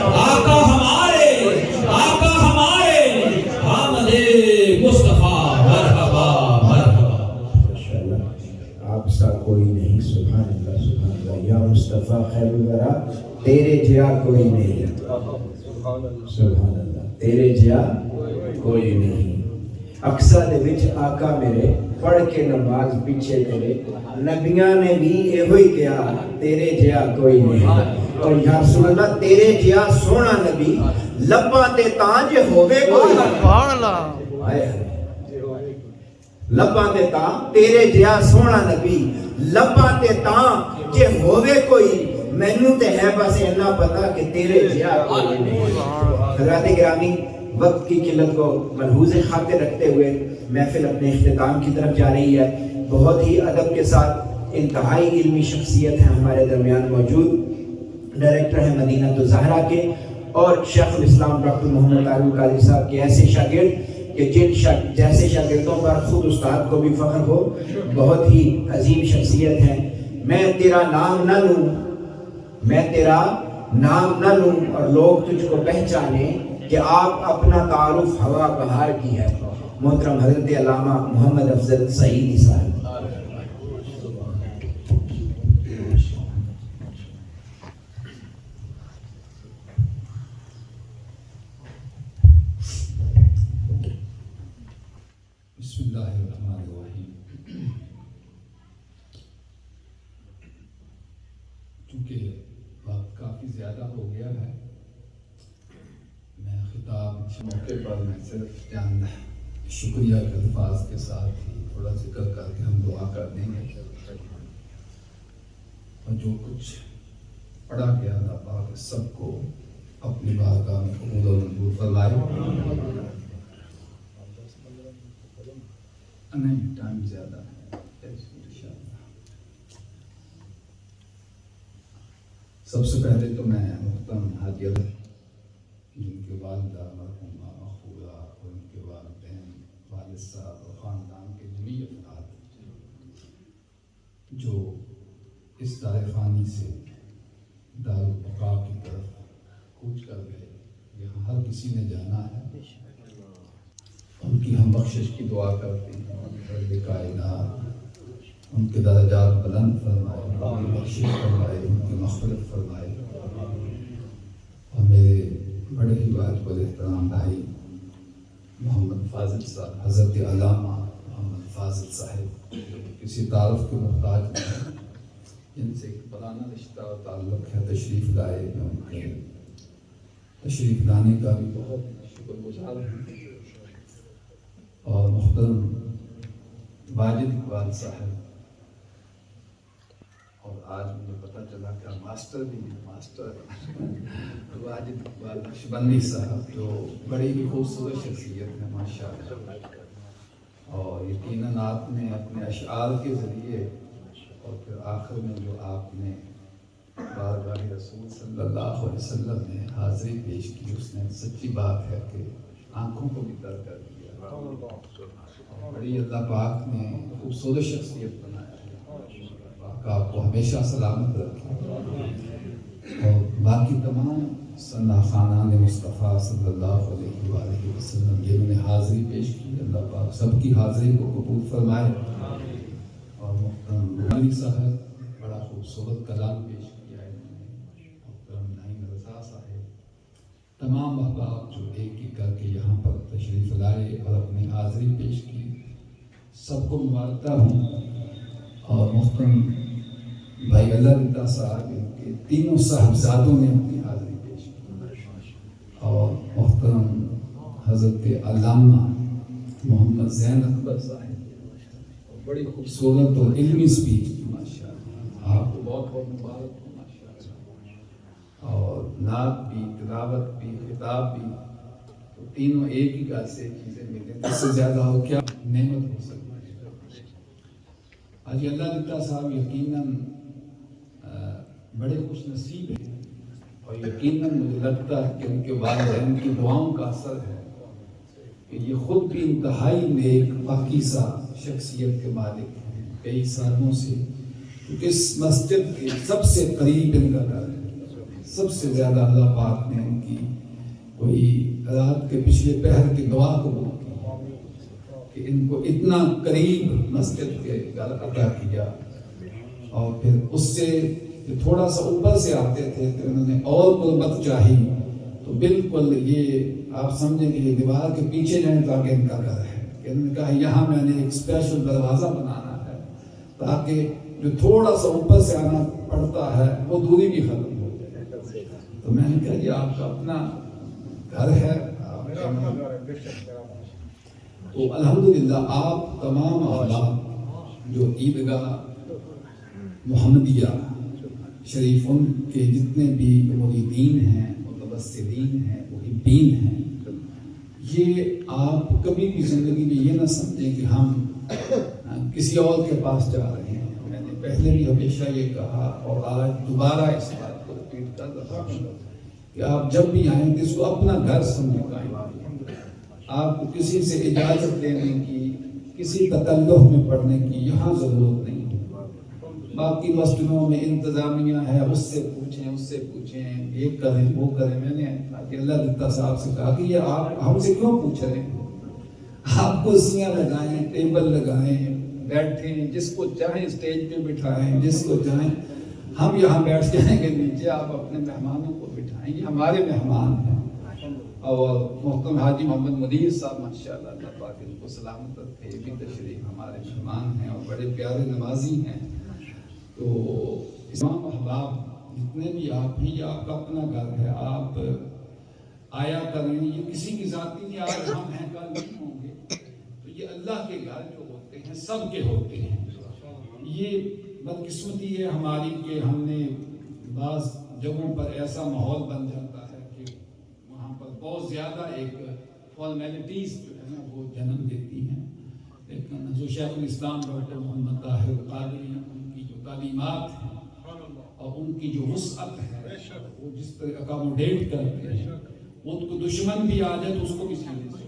آقا ہمارے آقا ہمارے حامد مصطفیٰ مرحبا مرحبا. ماشاءاللہ آپ سا کوئی نہیں. سبحان اللہ سبحان اللہ. یا مصطفیٰ خیر الورا تیرے جیا کوئی نہیں. سبحان اللہ تیرے جیا کوئی نہیں. اقصا دے وچ آقا میرے پڑھ کے نماز پیچھے تیرے نبیاں نے بھی یہ ہوئی کیا تیرے جیا کوئی نہیں. اور یا رسول اللہ تیرے جیا سونا نبی لباں تے تاں جے ہووے کوئی. سبحان اللہ. لباں تے تاں تیرے جیا سونا نبی لباں تے تاں جے ہووے کوئی. مینوں تے ہے بس اتنا پتا کہ تیرے جیا کوئی نہیں. حضرات گرامی وقت کی قلت کو ملحوظ خاطر رکھتے ہوئے محفل اپنے اختتام کی طرف جا رہی ہے. بہت ہی ادب کے ساتھ انتہائی علمی شخصیت ہیں ہمارے درمیان موجود. ڈائریکٹر ہیں مدینہ الزہرا کے اور شیخ الاسلام ڈاکٹر محمد طارق قادری صاحب کے ایسے شاگرد کہ جن جیسے شاگردوں پر خود استاد کو بھی فخر ہو. بہت ہی عظیم شخصیت ہیں. میں تیرا نام نہ لوں میں تیرا نام نہ لوں اور لوگ تجھ کو پہچانے کہ آپ اپنا تعارف ہوا بہار کی ہے. محترم حضرت علامہ محمد افضل سعیدی صاحب. بسم اللہ الرحمن الرحیم. چونکہ وقت کافی زیادہ ہو گیا ہے میں خطاب اس موقع پر میں صرف چند شکریہ کے الفاظ کے ساتھ ہی تھوڑا ذکر کر کے ہم دعا کر دیں گے. اور جو جو کچھ پڑھا گیا اللہ پاک سب کو اپنی بارگاہ میں قبول و منظور فرمائے. نہیں ٹائم زیادہ ہے. سب سے پہلے تو میں محترم حاجی جن کے والدہ مرحومہ مقبولہ اور ان کے والدین والد صاحب اور خاندان کے جمیع افراد جو اس دار فانی سے دار البقاء کی طرف کوچ کر گئے. یہاں ہر کسی نے جانا ہے. ان کی ہم بخشش کی دعا کرتے ہیں. رب کائنات ان کے درجات بلند فرمائے, ان کی بخشش فرمائے, ان کی مغفرت فرمائے. اور میرے بڑے ہی واجب الاحترام بھائی محمد فاضل صاحب, حضرت علامہ محمد فاضل صاحب کسی تعارف کے محتاج نہیں, جن سے ایک پرانا رشتہ اور تعلق ہے, تشریف لائے. میں ان کے تشریف لانے کا بھی بہت شکر گزار ہوں. اور محترم واجد اقبال صاحب, اور آج مجھے پتہ چلا کہ ماسٹر بھی ماسٹر واجد اقبال نقشبندی صاحب جو بڑی ہی خوبصورت شخصیت ہے ماشاء اللہ. اور یقیناً آپ نے اپنے اشعار کے ذریعے اور پھر آخر میں جو آپ نے بارگاہ رسول صلی اللہ علیہ وسلم نے حاضری پیش کی, اس نے سچی بات ہے کہ آنکھوں کو بھی تر کر دیا. بڑی اللہ پاک نے خوبصورت شخصیت بنایا ہے. پاک آپ کو ہمیشہ سلامت رکھے. اور باقی تمام ثنا خانان مصطفیٰ صلی اللہ علیہ وآلہ وسلم جنہوں نے حاضری پیش کی, اللہ پاک سب کی حاضری کو قبول فرمائے. اور محترم علی صاحب بڑا خوبصورت کلام پیش کیا ہے انہوں نے. محترم نعیم رضا صاحب, تمام احباب جو ایک ایک کر کے یہاں پر تشریف لائے اور اپنی حاضری پیش کی, سب کو مبارکتا ہوں. اور محترم بھائی اللہ رضا صاحب ان کے تینوں صاحبزادوں نے اپنی حاضری پیش کی. اور محترم حضرت علامہ محمد زین اکبر صاحب بڑی خوبصورت اور علمی اسپیچ کی ماشاء اللہ. آپ کو بہت بہت مبارک ہو ماشاء اللہ. اور نعت بھی, تلاوت بھی, خطاب بھی, تو تینوں ایک ہی گھر سے چیزیں ملیں, اس سے زیادہ ہو کیا نعمت ہو سکتی ہے. آج اللہ رضا صاحب یقیناً بڑے خوش نصیب ہیں. اور یقیناً مجھے لگتا ہے کہ ان کے والدین کی دعاؤں کا اثر ہے کہ یہ خود بھی انتہائی نیک پاکیزہ شخصیت کے مالک ہیں. کئی سالوں سے کیونکہ اس مسجد کے سب سے قریب ان کا گھر ہے. سب سے زیادہ اللہ پاک نے ان کی کوئی رات کے پچھلے پہر کی دعا قبول کی کہ ان کو اتنا قریب مسجد کے گھر عطا کیا. اور پھر اس سے تھوڑا سا اوپر سے آتے تھے کہ انہوں نے اور قربت چاہی, تو بالکل یہ آپ سمجھیں کہ یہ دیوار کے پیچھے جائیں تاکہ ان کا گھر ہے. کہ انہوں نے کہا یہاں میں نے ایک اسپیشل دروازہ بنانا ہے تاکہ جو تھوڑا سا اوپر سے آنا پڑتا ہے وہ دوری بھی ختم ہو جائے. تو میں نے کہا یہ آپ کا اپنا گھر ہے. تو الحمدللہ آپ تمام احباب جو عیدگاہ محمدیہ شریف ان کے جتنے بھی مریدین ہیں, متبصرین ہیں, محبین ہیں, یہ آپ کبھی بھی زندگی میں یہ نہ سمجھیں کہ ہم کسی اور کے پاس جا رہے ہیں. میں نے پہلے بھی ہمیشہ یہ کہا اور آج دوبارہ اس بات کو ریپیٹ کر رہا ہوں کہ آپ جب بھی آئیں تو اس کو اپنا گھر سمجھیں. آپ کو کسی سے اجازت لینے کی, کسی تکلف میں پڑھنے کی یہاں ضرورت نہیں. باقی مسجدوں میں انتظامیہ ہے, اس سے پوچھیں, یہ کریں وہ کریں. میں نے اللہ رضا صاحب سے کہا کہ یہ آپ ہم سے کیوں پوچھ رہے ہیں؟ آپ کرسیاں لگائیں, ٹیبل لگائیں, بیٹھیں, جس کو چاہیں اسٹیج پہ بٹھائیں, جس کو چاہیں. ہم یہاں بیٹھ جائیں گے نیچے, آپ اپنے مہمانوں کو بٹھائیں, یہ ہمارے مہمان ہیں. اور محترم حاجی محمد مدیر صاحب ماشاءاللہ اللہ پاک ان کو سلامت رکھے, یہ بھی تشریف ہمارے مہمان ہیں اور بڑے پیارے نمازی ہیں. تو تمام احباب جتنے بھی آپ ہیں, یہ آپ کا اپنا گھر ہے. آپ آیا کریں, یہ کسی کی ذاتی نہیں. آج ہم ہیں کل نہیں ہوں گے. تو یہ اللہ کے گھر جو ہوتے ہیں سب کے ہوتے ہیں. یہ بدقسمتی ہے ہماری کہ ہم نے بعض جگہوں پر ایسا ماحول بن جاتا ہے کہ وہاں پر بہت زیادہ ایک فارمیلٹیز جو ہے نا وہ جنم دیتی ہیں، لیکن جو شیخ الاسلام ڈاکٹر محمد طاہر القادری ان کی جو تعلیمات ہیں اور ان کی جو وسعت ہے وہ جس طرح اکاموڈیٹ کرتے ہیں، وہ کو دشمن بھی آ جائے تو اس کو بھی سینے سے،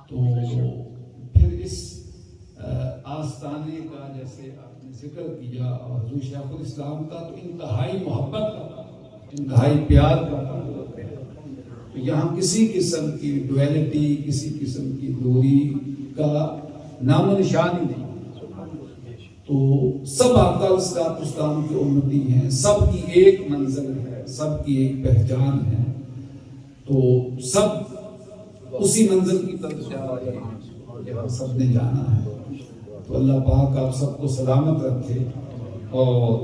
تو پھر اس آستانے کا جیسے آپ نے ذکر کیا اور حضور شیخ الاسلام کا تو انتہائی محبت کا، انتہائی پیار کا، تو یہاں کسی قسم کی ڈویلٹی، کسی قسم کی دوری کا نام و نشان ہی نہیں، تو سب آقا اسلام کے امتی ہیں، سب کی ایک منزل ہے، سب کی ایک پہچان ہے، تو سب اسی منزل کی طرف جا رہے ہیں جہاں سب نے جانا ہے، تو اللہ پاک آپ سب کو سلامت رکھے، اور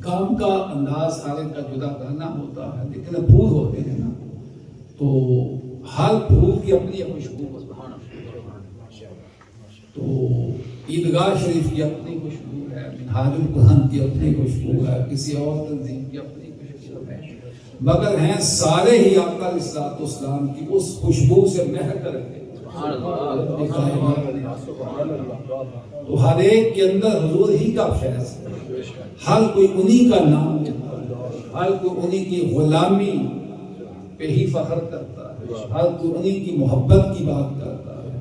کام کا انداز ہر ایک کا جدا کرنا ہوتا ہے، لیکن پھول ہوتے ہیں نا، تو ہر پھول کی اپنی خوشبو، تو عیدگاہ شریف کی اپنی خوشبو ہے، منہاج القرآن کی اپنی خوشبو ہے، کسی اور تنظیم کی اپنی خوشبو ہے، مگر ہیں سارے ہی آقا علیہ السلام کی اس خوشبو سے مہک رہے، تو ہر ایک کے اندر حضور ہی کا فیض ہے، ہر کوئی انہی کا نام لیتا ہے، ہر کوئی انہی کی غلامی پہ ہی فخر کرتا ہے، ہر کوئی انہی کی محبت کی بات کرتا ہے،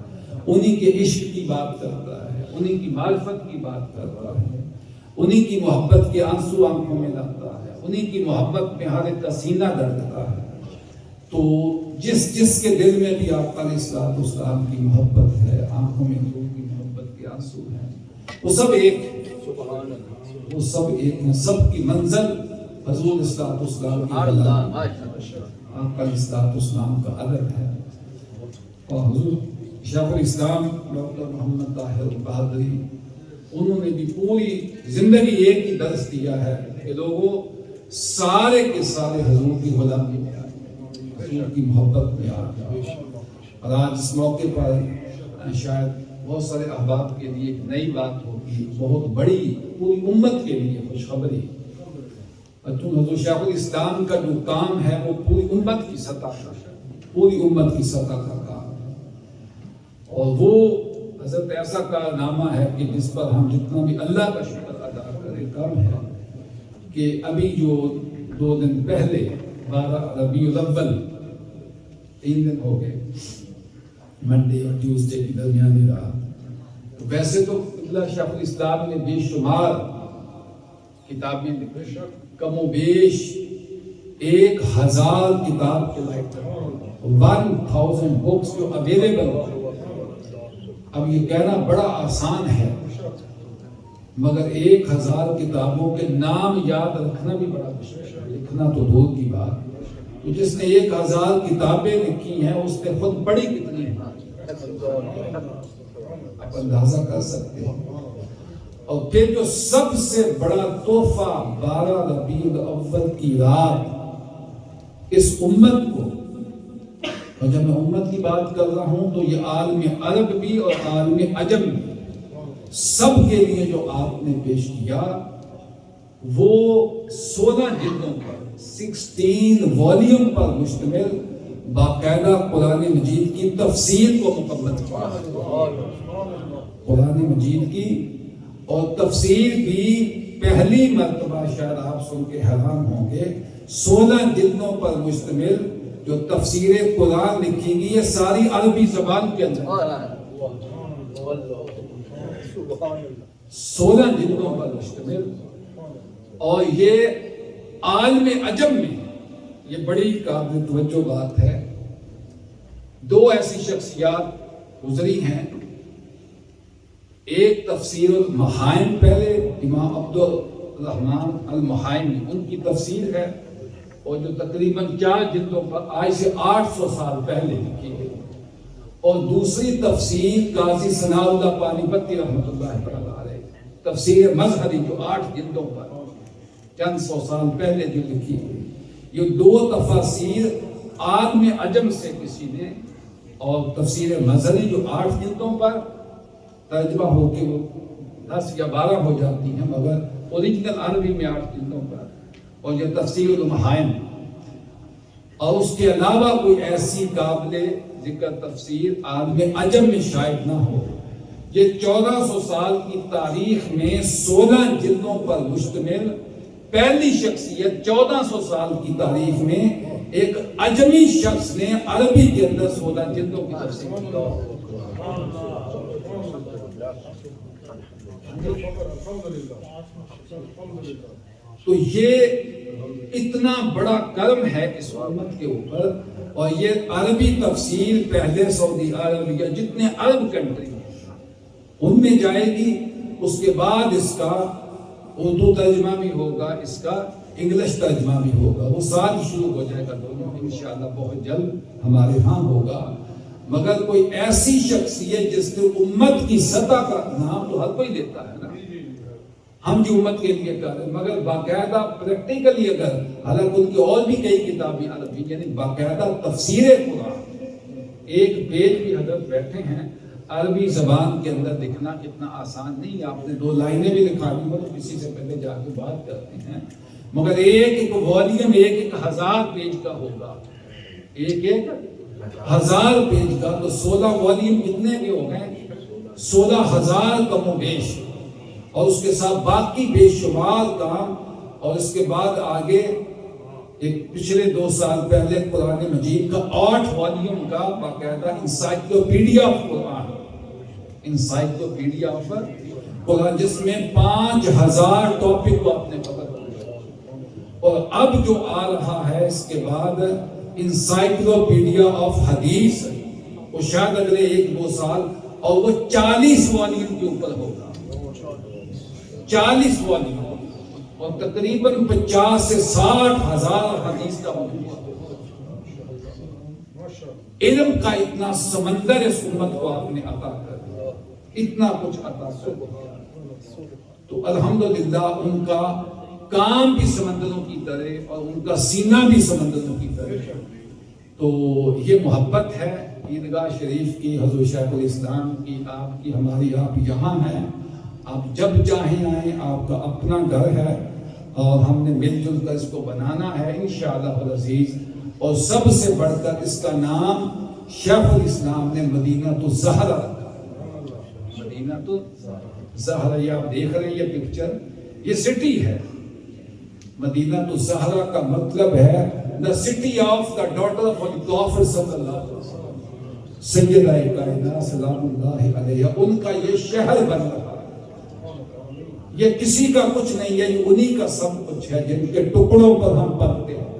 انہی کے عشق کی بات کرتا ہے، انہی کی معرفت کی بات کرتا ہے، انہی کی محبت کے آنسو آنکھوں میں لاتا ہے، انہی کی محبت میں ہر ایک کا سینہ دھڑکتا ہے، تو جس کے دل میں بھی آقا علیہ السلام کی محبت ہے، آنکھوں میں حضور کی محبت کے آنسو ہیں، وہ سب ایک ہیں، وہ سب ایک ہیں، سب کی منزل حضور السلام کی آقا علیہ السلام کا ادب ہے، اور حضور شیخ الاسلام ڈاکٹر محمد طاہر القادری انہوں نے بھی پوری زندگی ایک ہی درس دیا ہے کہ لوگوں سارے کے سارے حضور کی غلامی میں آ جائیں، حضور کی محبت میں آ جائیں، اور آج اس موقع پر شاید بہت سارے احباب کے لیے ایک نئی بات ہوگی، بہت بڑی پوری امت کے لیے خوشخبری، چونکہ حضور شیخ الاسلام کا جو کام ہے وہ پوری امت کی سطح کا، پوری امت کی سطح کا کام ہے، اور وہ حضرت ایسا کارنامہ ہے کہ جس پر ہم جتنا بھی اللہ کا شکر ادا کرے کم ہے، کہ ابھی جو 2 دن پہلے 12 ربیع الاول 3 دن ہو گئے، منڈے اور ٹیوزڈے کی درمیانی رات، ویسے تو اللہ شیخ الاسلام نے بے شمار کتابیں لکھی، کم و بیش 1000 کتاب کے لائق 1000 بکس جو اویلیبل ہو، اب یہ کہنا بڑا آسان ہے، مگر 1000 کتابوں کے نام یاد رکھنا بھی بڑا مشکل ہے، لکھنا تو دور کی بات، تو جس نے 1000 کتابیں لکھی ہیں اس نے خود پڑھی کتنی ہیں آپ اندازہ کر سکتے ہیں، اور پھر جو سب سے بڑا تحفہ 12 ربیع الاول کی رات اس امت کو، اور جب میں امت کی بات کر رہا ہوں تو یہ عالم عرب بھی اور عالم عجم بھی، سب کے لیے جو آپ نے پیش کیا وہ 16 جلدوں پر 16 والیوم پر مشتمل باقاعدہ قرآن مجید کی تفسیر کو مکمل کیا، قرآن مجید کی اور تفسیر بھی پہلی مرتبہ شاید آپ سن کے حیران ہوں گے، 16 جلدوں پر مشتمل جو تفسیر قرآن لکھی گئی ہے ساری عربی زبان کے اندر، 16 جلدوں پر مشتمل، اور یہ عالم عجم میں یہ بڑی قابل توجہ بات ہے، 2 ایسی شخصیات گزری ہیں، ایک تفسیر المحائم، پہلے امام عبد الرحمن المحائمی ان کی تفسیر ہے، اور جو تقریباً 4 جلدوں پر آج سے 800 سال پہلے لکھی گئی، اور دوسری تفسیر قاضی ثناء اللہ پانی پتی رحمۃ اللہ علیہ، تفسیر مظہری جو 8 جلدوں پر چند سو سال پہلے جو لکھی گئی، یہ 2 تفاسیر عالم عجم سے کسی نے، اور تفسیر مظہری جو 8 جلدوں پر ترجمہ ہو کے وہ 10 یا 12 ہو جاتی ہیں، مگر اوریجنل عربی میں 8 جلدوں پر، اور یہ تفسیر المحائن، اور اس کے علاوہ کوئی ایسی قابل ذکر تفسیر عالم عجم میں شاید نہ ہو۔ یہ 1400 سال کی تاریخ میں 16 جلدوں پر مشتمل پہلی شخصیت، 1400 سال کی تاریخ میں ایک عجمی شخص نے عربی کے اندر 16 جلدوں کی تفسیر کی۔ تو یہ اتنا بڑا کرم ہے اس امت کے اوپر، اور یہ عربی تفسیر پہلے سعودی عرب یا جتنے عرب کنٹری ان میں جائے گی، اس کے بعد اس کا اردو ترجمہ بھی ہوگا، اس کا انگلش ترجمہ بھی ہوگا، وہ سال شروع ہو جائے گا دونوں انشاءاللہ بہت جلد ہمارے ہاں ہوگا۔ مگر کوئی ایسی شخصیت جس نے امت کی سطح کا نام تو ہر کوئی دیتا ہے نا، ہم جو امت کے لیے کر رہے ہیں، مگر باقاعدہ پریکٹیکلی اگر، حالانکہ ان کی اور بھی کئی کتابیں عربی، یعنی باقاعدہ تفسیر قرآن ایک پیج بھی حضرت بیٹھے ہیں عربی زبان کے اندر لکھنا اتنا آسان نہیں ہے۔ آپ نے 2 لائنیں بھی لکھا دی تو کسی سے پہلے جا کے بات کرتے ہیں، مگر ایک والیوم 1000 پیج کا ہوگا، 1000 پیج کا، تو 16 والیوم کتنے کے ہو گئے؟ 16,000 کم و بیش، اور اس کے ساتھ باقی بے شمار کام، اور اس کے بعد آگے ایک پچھلے 2 سال پہلے قرآن مجید کا 8 والیوم کا باقاعدہ encyclopedia of Quran, encyclopedia of Quran, جس میں 5000 ٹاپک کو آپ نے کور کیا، اور اب جو آ رہا ہے اس کے بعد انسائکلوپیڈیا آف حدیث، وہ شاید اگلے 1-2 سال، اور وہ 40 والیوم کے اوپر ہوگا، 40 والیوم، اور تقریباً 50 سے 60 ہزار حدیث کا مجموعہ۔ علم کا اتنا سمندر اس امت کو آپ نے عطا کر دیا، اتنا کچھ عطا کر دیا، تو الحمدللہ ان کا کام بھی سمندروں کی طرح اور ان کا سینہ بھی سمندروں کی طرح۔ تو یہ محبت ہے عیدگاہ شریف کی، حضور شیخ الاسلام کی، آپ کی، ہماری، آپ یہاں ہیں، آپ جب چاہیں آئیں، آپ کا اپنا گھر ہے، اور ہم نے مل جل کر اس کو بنانا ہے انشاءاللہ العزیز۔ اور سب سے بڑھ کر اس کا نام شیخ الاسلام نے مدینہ الزہرا رکھا، مدینہ الزہرا، یہ آپ دیکھ رہے ہیں یہ پکچر، یہ سٹی ہے۔ مدینہ الزہرا کا مطلب ہے the city of the daughter of the Prophet صلی اللہ علیہ وسلم، سیدہ کائنات سلام اللہ علیہ، ان کا یہ شہر بن رہا ہے۔ یہ کسی کا کچھ نہیں ہے، یہ انہی کا سب کچھ ہے، جن کے ٹکڑوں پر ہم پلتے ہیں،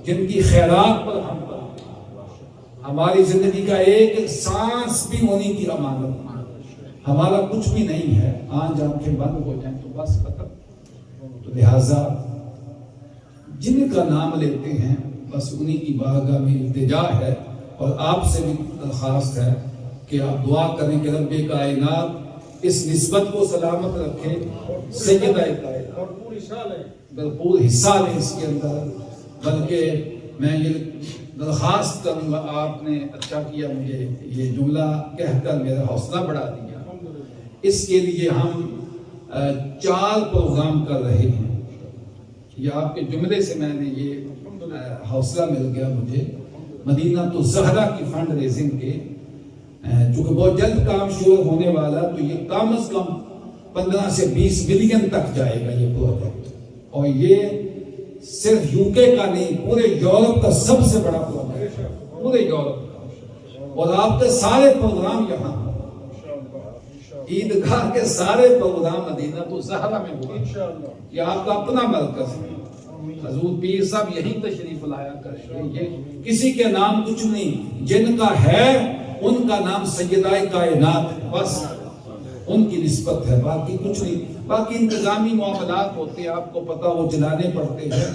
جن کی خیرات پر ہم پلتے ہیں۔ ہماری زندگی کا ایک سانس بھی انہی کی امانت ہے، ہمارا کچھ بھی نہیں ہے۔ آنکھ آنکھیں بند ہو جائیں تو بس ختم۔ تو لہٰذا جن کا نام لیتے ہیں بس انہی کی بارگاہ میں التجا ہے، اور آپ سے بھی درخواست ہے کہ آپ دعا کریں کہ رب کائنات اس نسبت کو سلامت رکھے، سیدہ کائنات بھرپور حصہ لیں اس کے اندر۔ بلکہ میں یہ درخواست کروں گا، آپ نے اچھا کیا مجھے یہ جملہ کہہ کر میرا حوصلہ بڑھا دیا۔ اس کے لیے ہم 4 پروگرام کر رہے ہیں، یہ آپ کے جملے سے میں نے یہ حوصلہ مل گیا مجھے، مدینہ الزہرا کی فنڈ ریزنگ کے، چونکہ بہت جلد کام شروع ہونے والا، تو یہ کم از کم 15 سے 20 ملین تک جائے گا یہ پروجیکٹ، اور یہ صرف UK کا نہیں، پورے یورپ کا سب سے بڑا پروجیکٹ ہے، پورے یورپ کا۔ اور آپ کے سارے پروگرام یہاں، عیدگاہ کے سارے پروگرام مدینہ الزہرا میں ہوگا، یہ آپ کا اپنا مرکز ہے۔ حضور پیر صاحب یہی تشریف لایا کریں گے، یہ کسی کے نام کچھ نہیں، جن کا ہے ان کا نام سیدہ کائنات ہے، بس ان کی نسبت ہے، باقی کچھ نہیں۔ باقی انتظامی معاملات ہوتے ہیں، آپ کو پتہ، وہ چلانے پڑتے ہیں،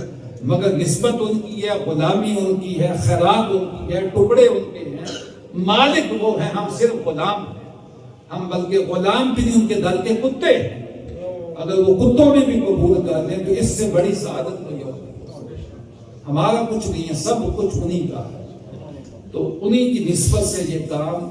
مگر نسبت ان کی ہے، غلامی ان کی ہے، خیرات ان کی ہے، ٹکڑے ان کے ہیں، مالک وہ ہیں، ہم صرف غلام ہیں۔ ہم بلکہ غلام بھی نہیں، ان کے در کے کتے ہیں۔ اگر وہ کتوں میں بھی قبول کر لیں تو اس سے بڑی سعادت کوئی اور نہیں۔ ہمارا کچھ نہیں ہے، سب کچھ انہی کا ہے۔ تو انہی کی نسبت سے یہ کام،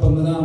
15,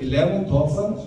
11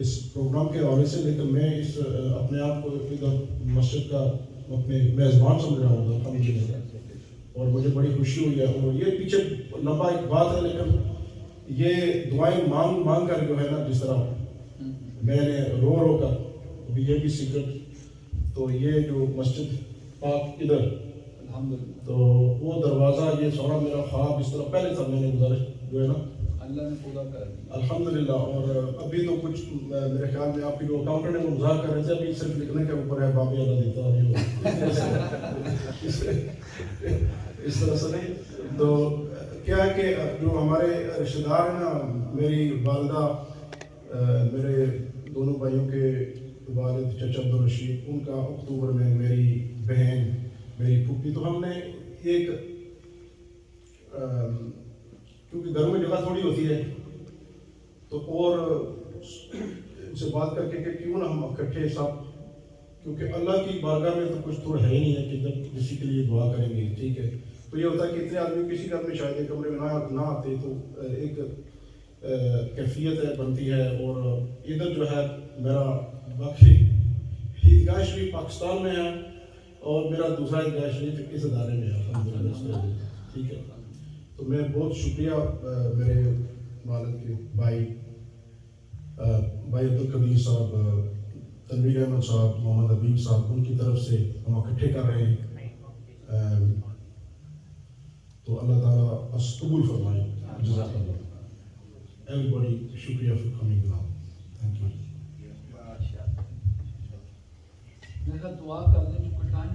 اس پروگرام کے حوالے سے، لیکن میں اس اپنے آپ کو ادھر مسجد کا اپنے میزبان سمجھ رہا ہوں الحمدللہ، اور مجھے بڑی خوشی ہوئی ہے. اور یہ پیچھے لمبا ایک بات ہے، لیکن یہ دعائیں مانگ مانگ کر جو ہے نا، جس طرح میں نے رو رو کر ابھی یہ بھی سیکرٹ، تو یہ جو مسجد پاک ادھر تو وہ دروازہ، یہ سارا میرا خواب اس طرح پہلے تھا، میں نے گزارش جو ہے نا اللہ نے پورا کر دیا الحمدللہ. اور ابھی تو کچھ میرے خیال میں آپ کی جو اکاؤنٹنٹ ہے وہ مذاق کر رہے تھے، ابھی صرف لکھنے کے اوپر ہے بابی اللہ دیتا اس طرح سے نہیں. تو کیا ہے کہ جو ہمارے رشتہ دار ہیں نا، میری والدہ، میرے دونوں بھائیوں کے والد چچا عبدالرشید، ان کا اکتوبر میں، میری بہن، میری پھوپھی، تو ہم نے ایک کیونکہ گھروں میں جگہ تھوڑی ہوتی ہے، تو اور ان سے بات کر کے کہ کیوں نہ ہم اکٹھے سب، کیونکہ اللہ کی بارگاہ میں تو کچھ تو ہے ہی نہیں ہے کہ جب کسی کے لیے دعا کریں گے، ٹھیک ہے. تو یہ ہوتا ہے کہ اتنے آدمی کسی گھر میں شاید ایک کمرے میں نہ آتے، تو ایک کیفیت ہے بنتی ہے. اور ادھر جو ہے میرا باقی عیدگاہ شریف پاکستان میں ہے، اور میرا دوسرا عیدگاہ شریف اس ادارے میں ہے الحمدللہ، ٹھیک ہے. تو میں بہت شکریہ میرے والد کے بھائی عبدالقدیر صاحب، تنویر احمد صاحب، محمد حبیب صاحب، ان کی طرف سے ہم اکٹھے کر رہے ہیں. تو اللہ تعالیٰ بس قبول فرمائے. جزاک اللہ. ایوری باڈی شکریہ for coming now. Thank you. میرا دعا کرنے میں کوئی ٹائم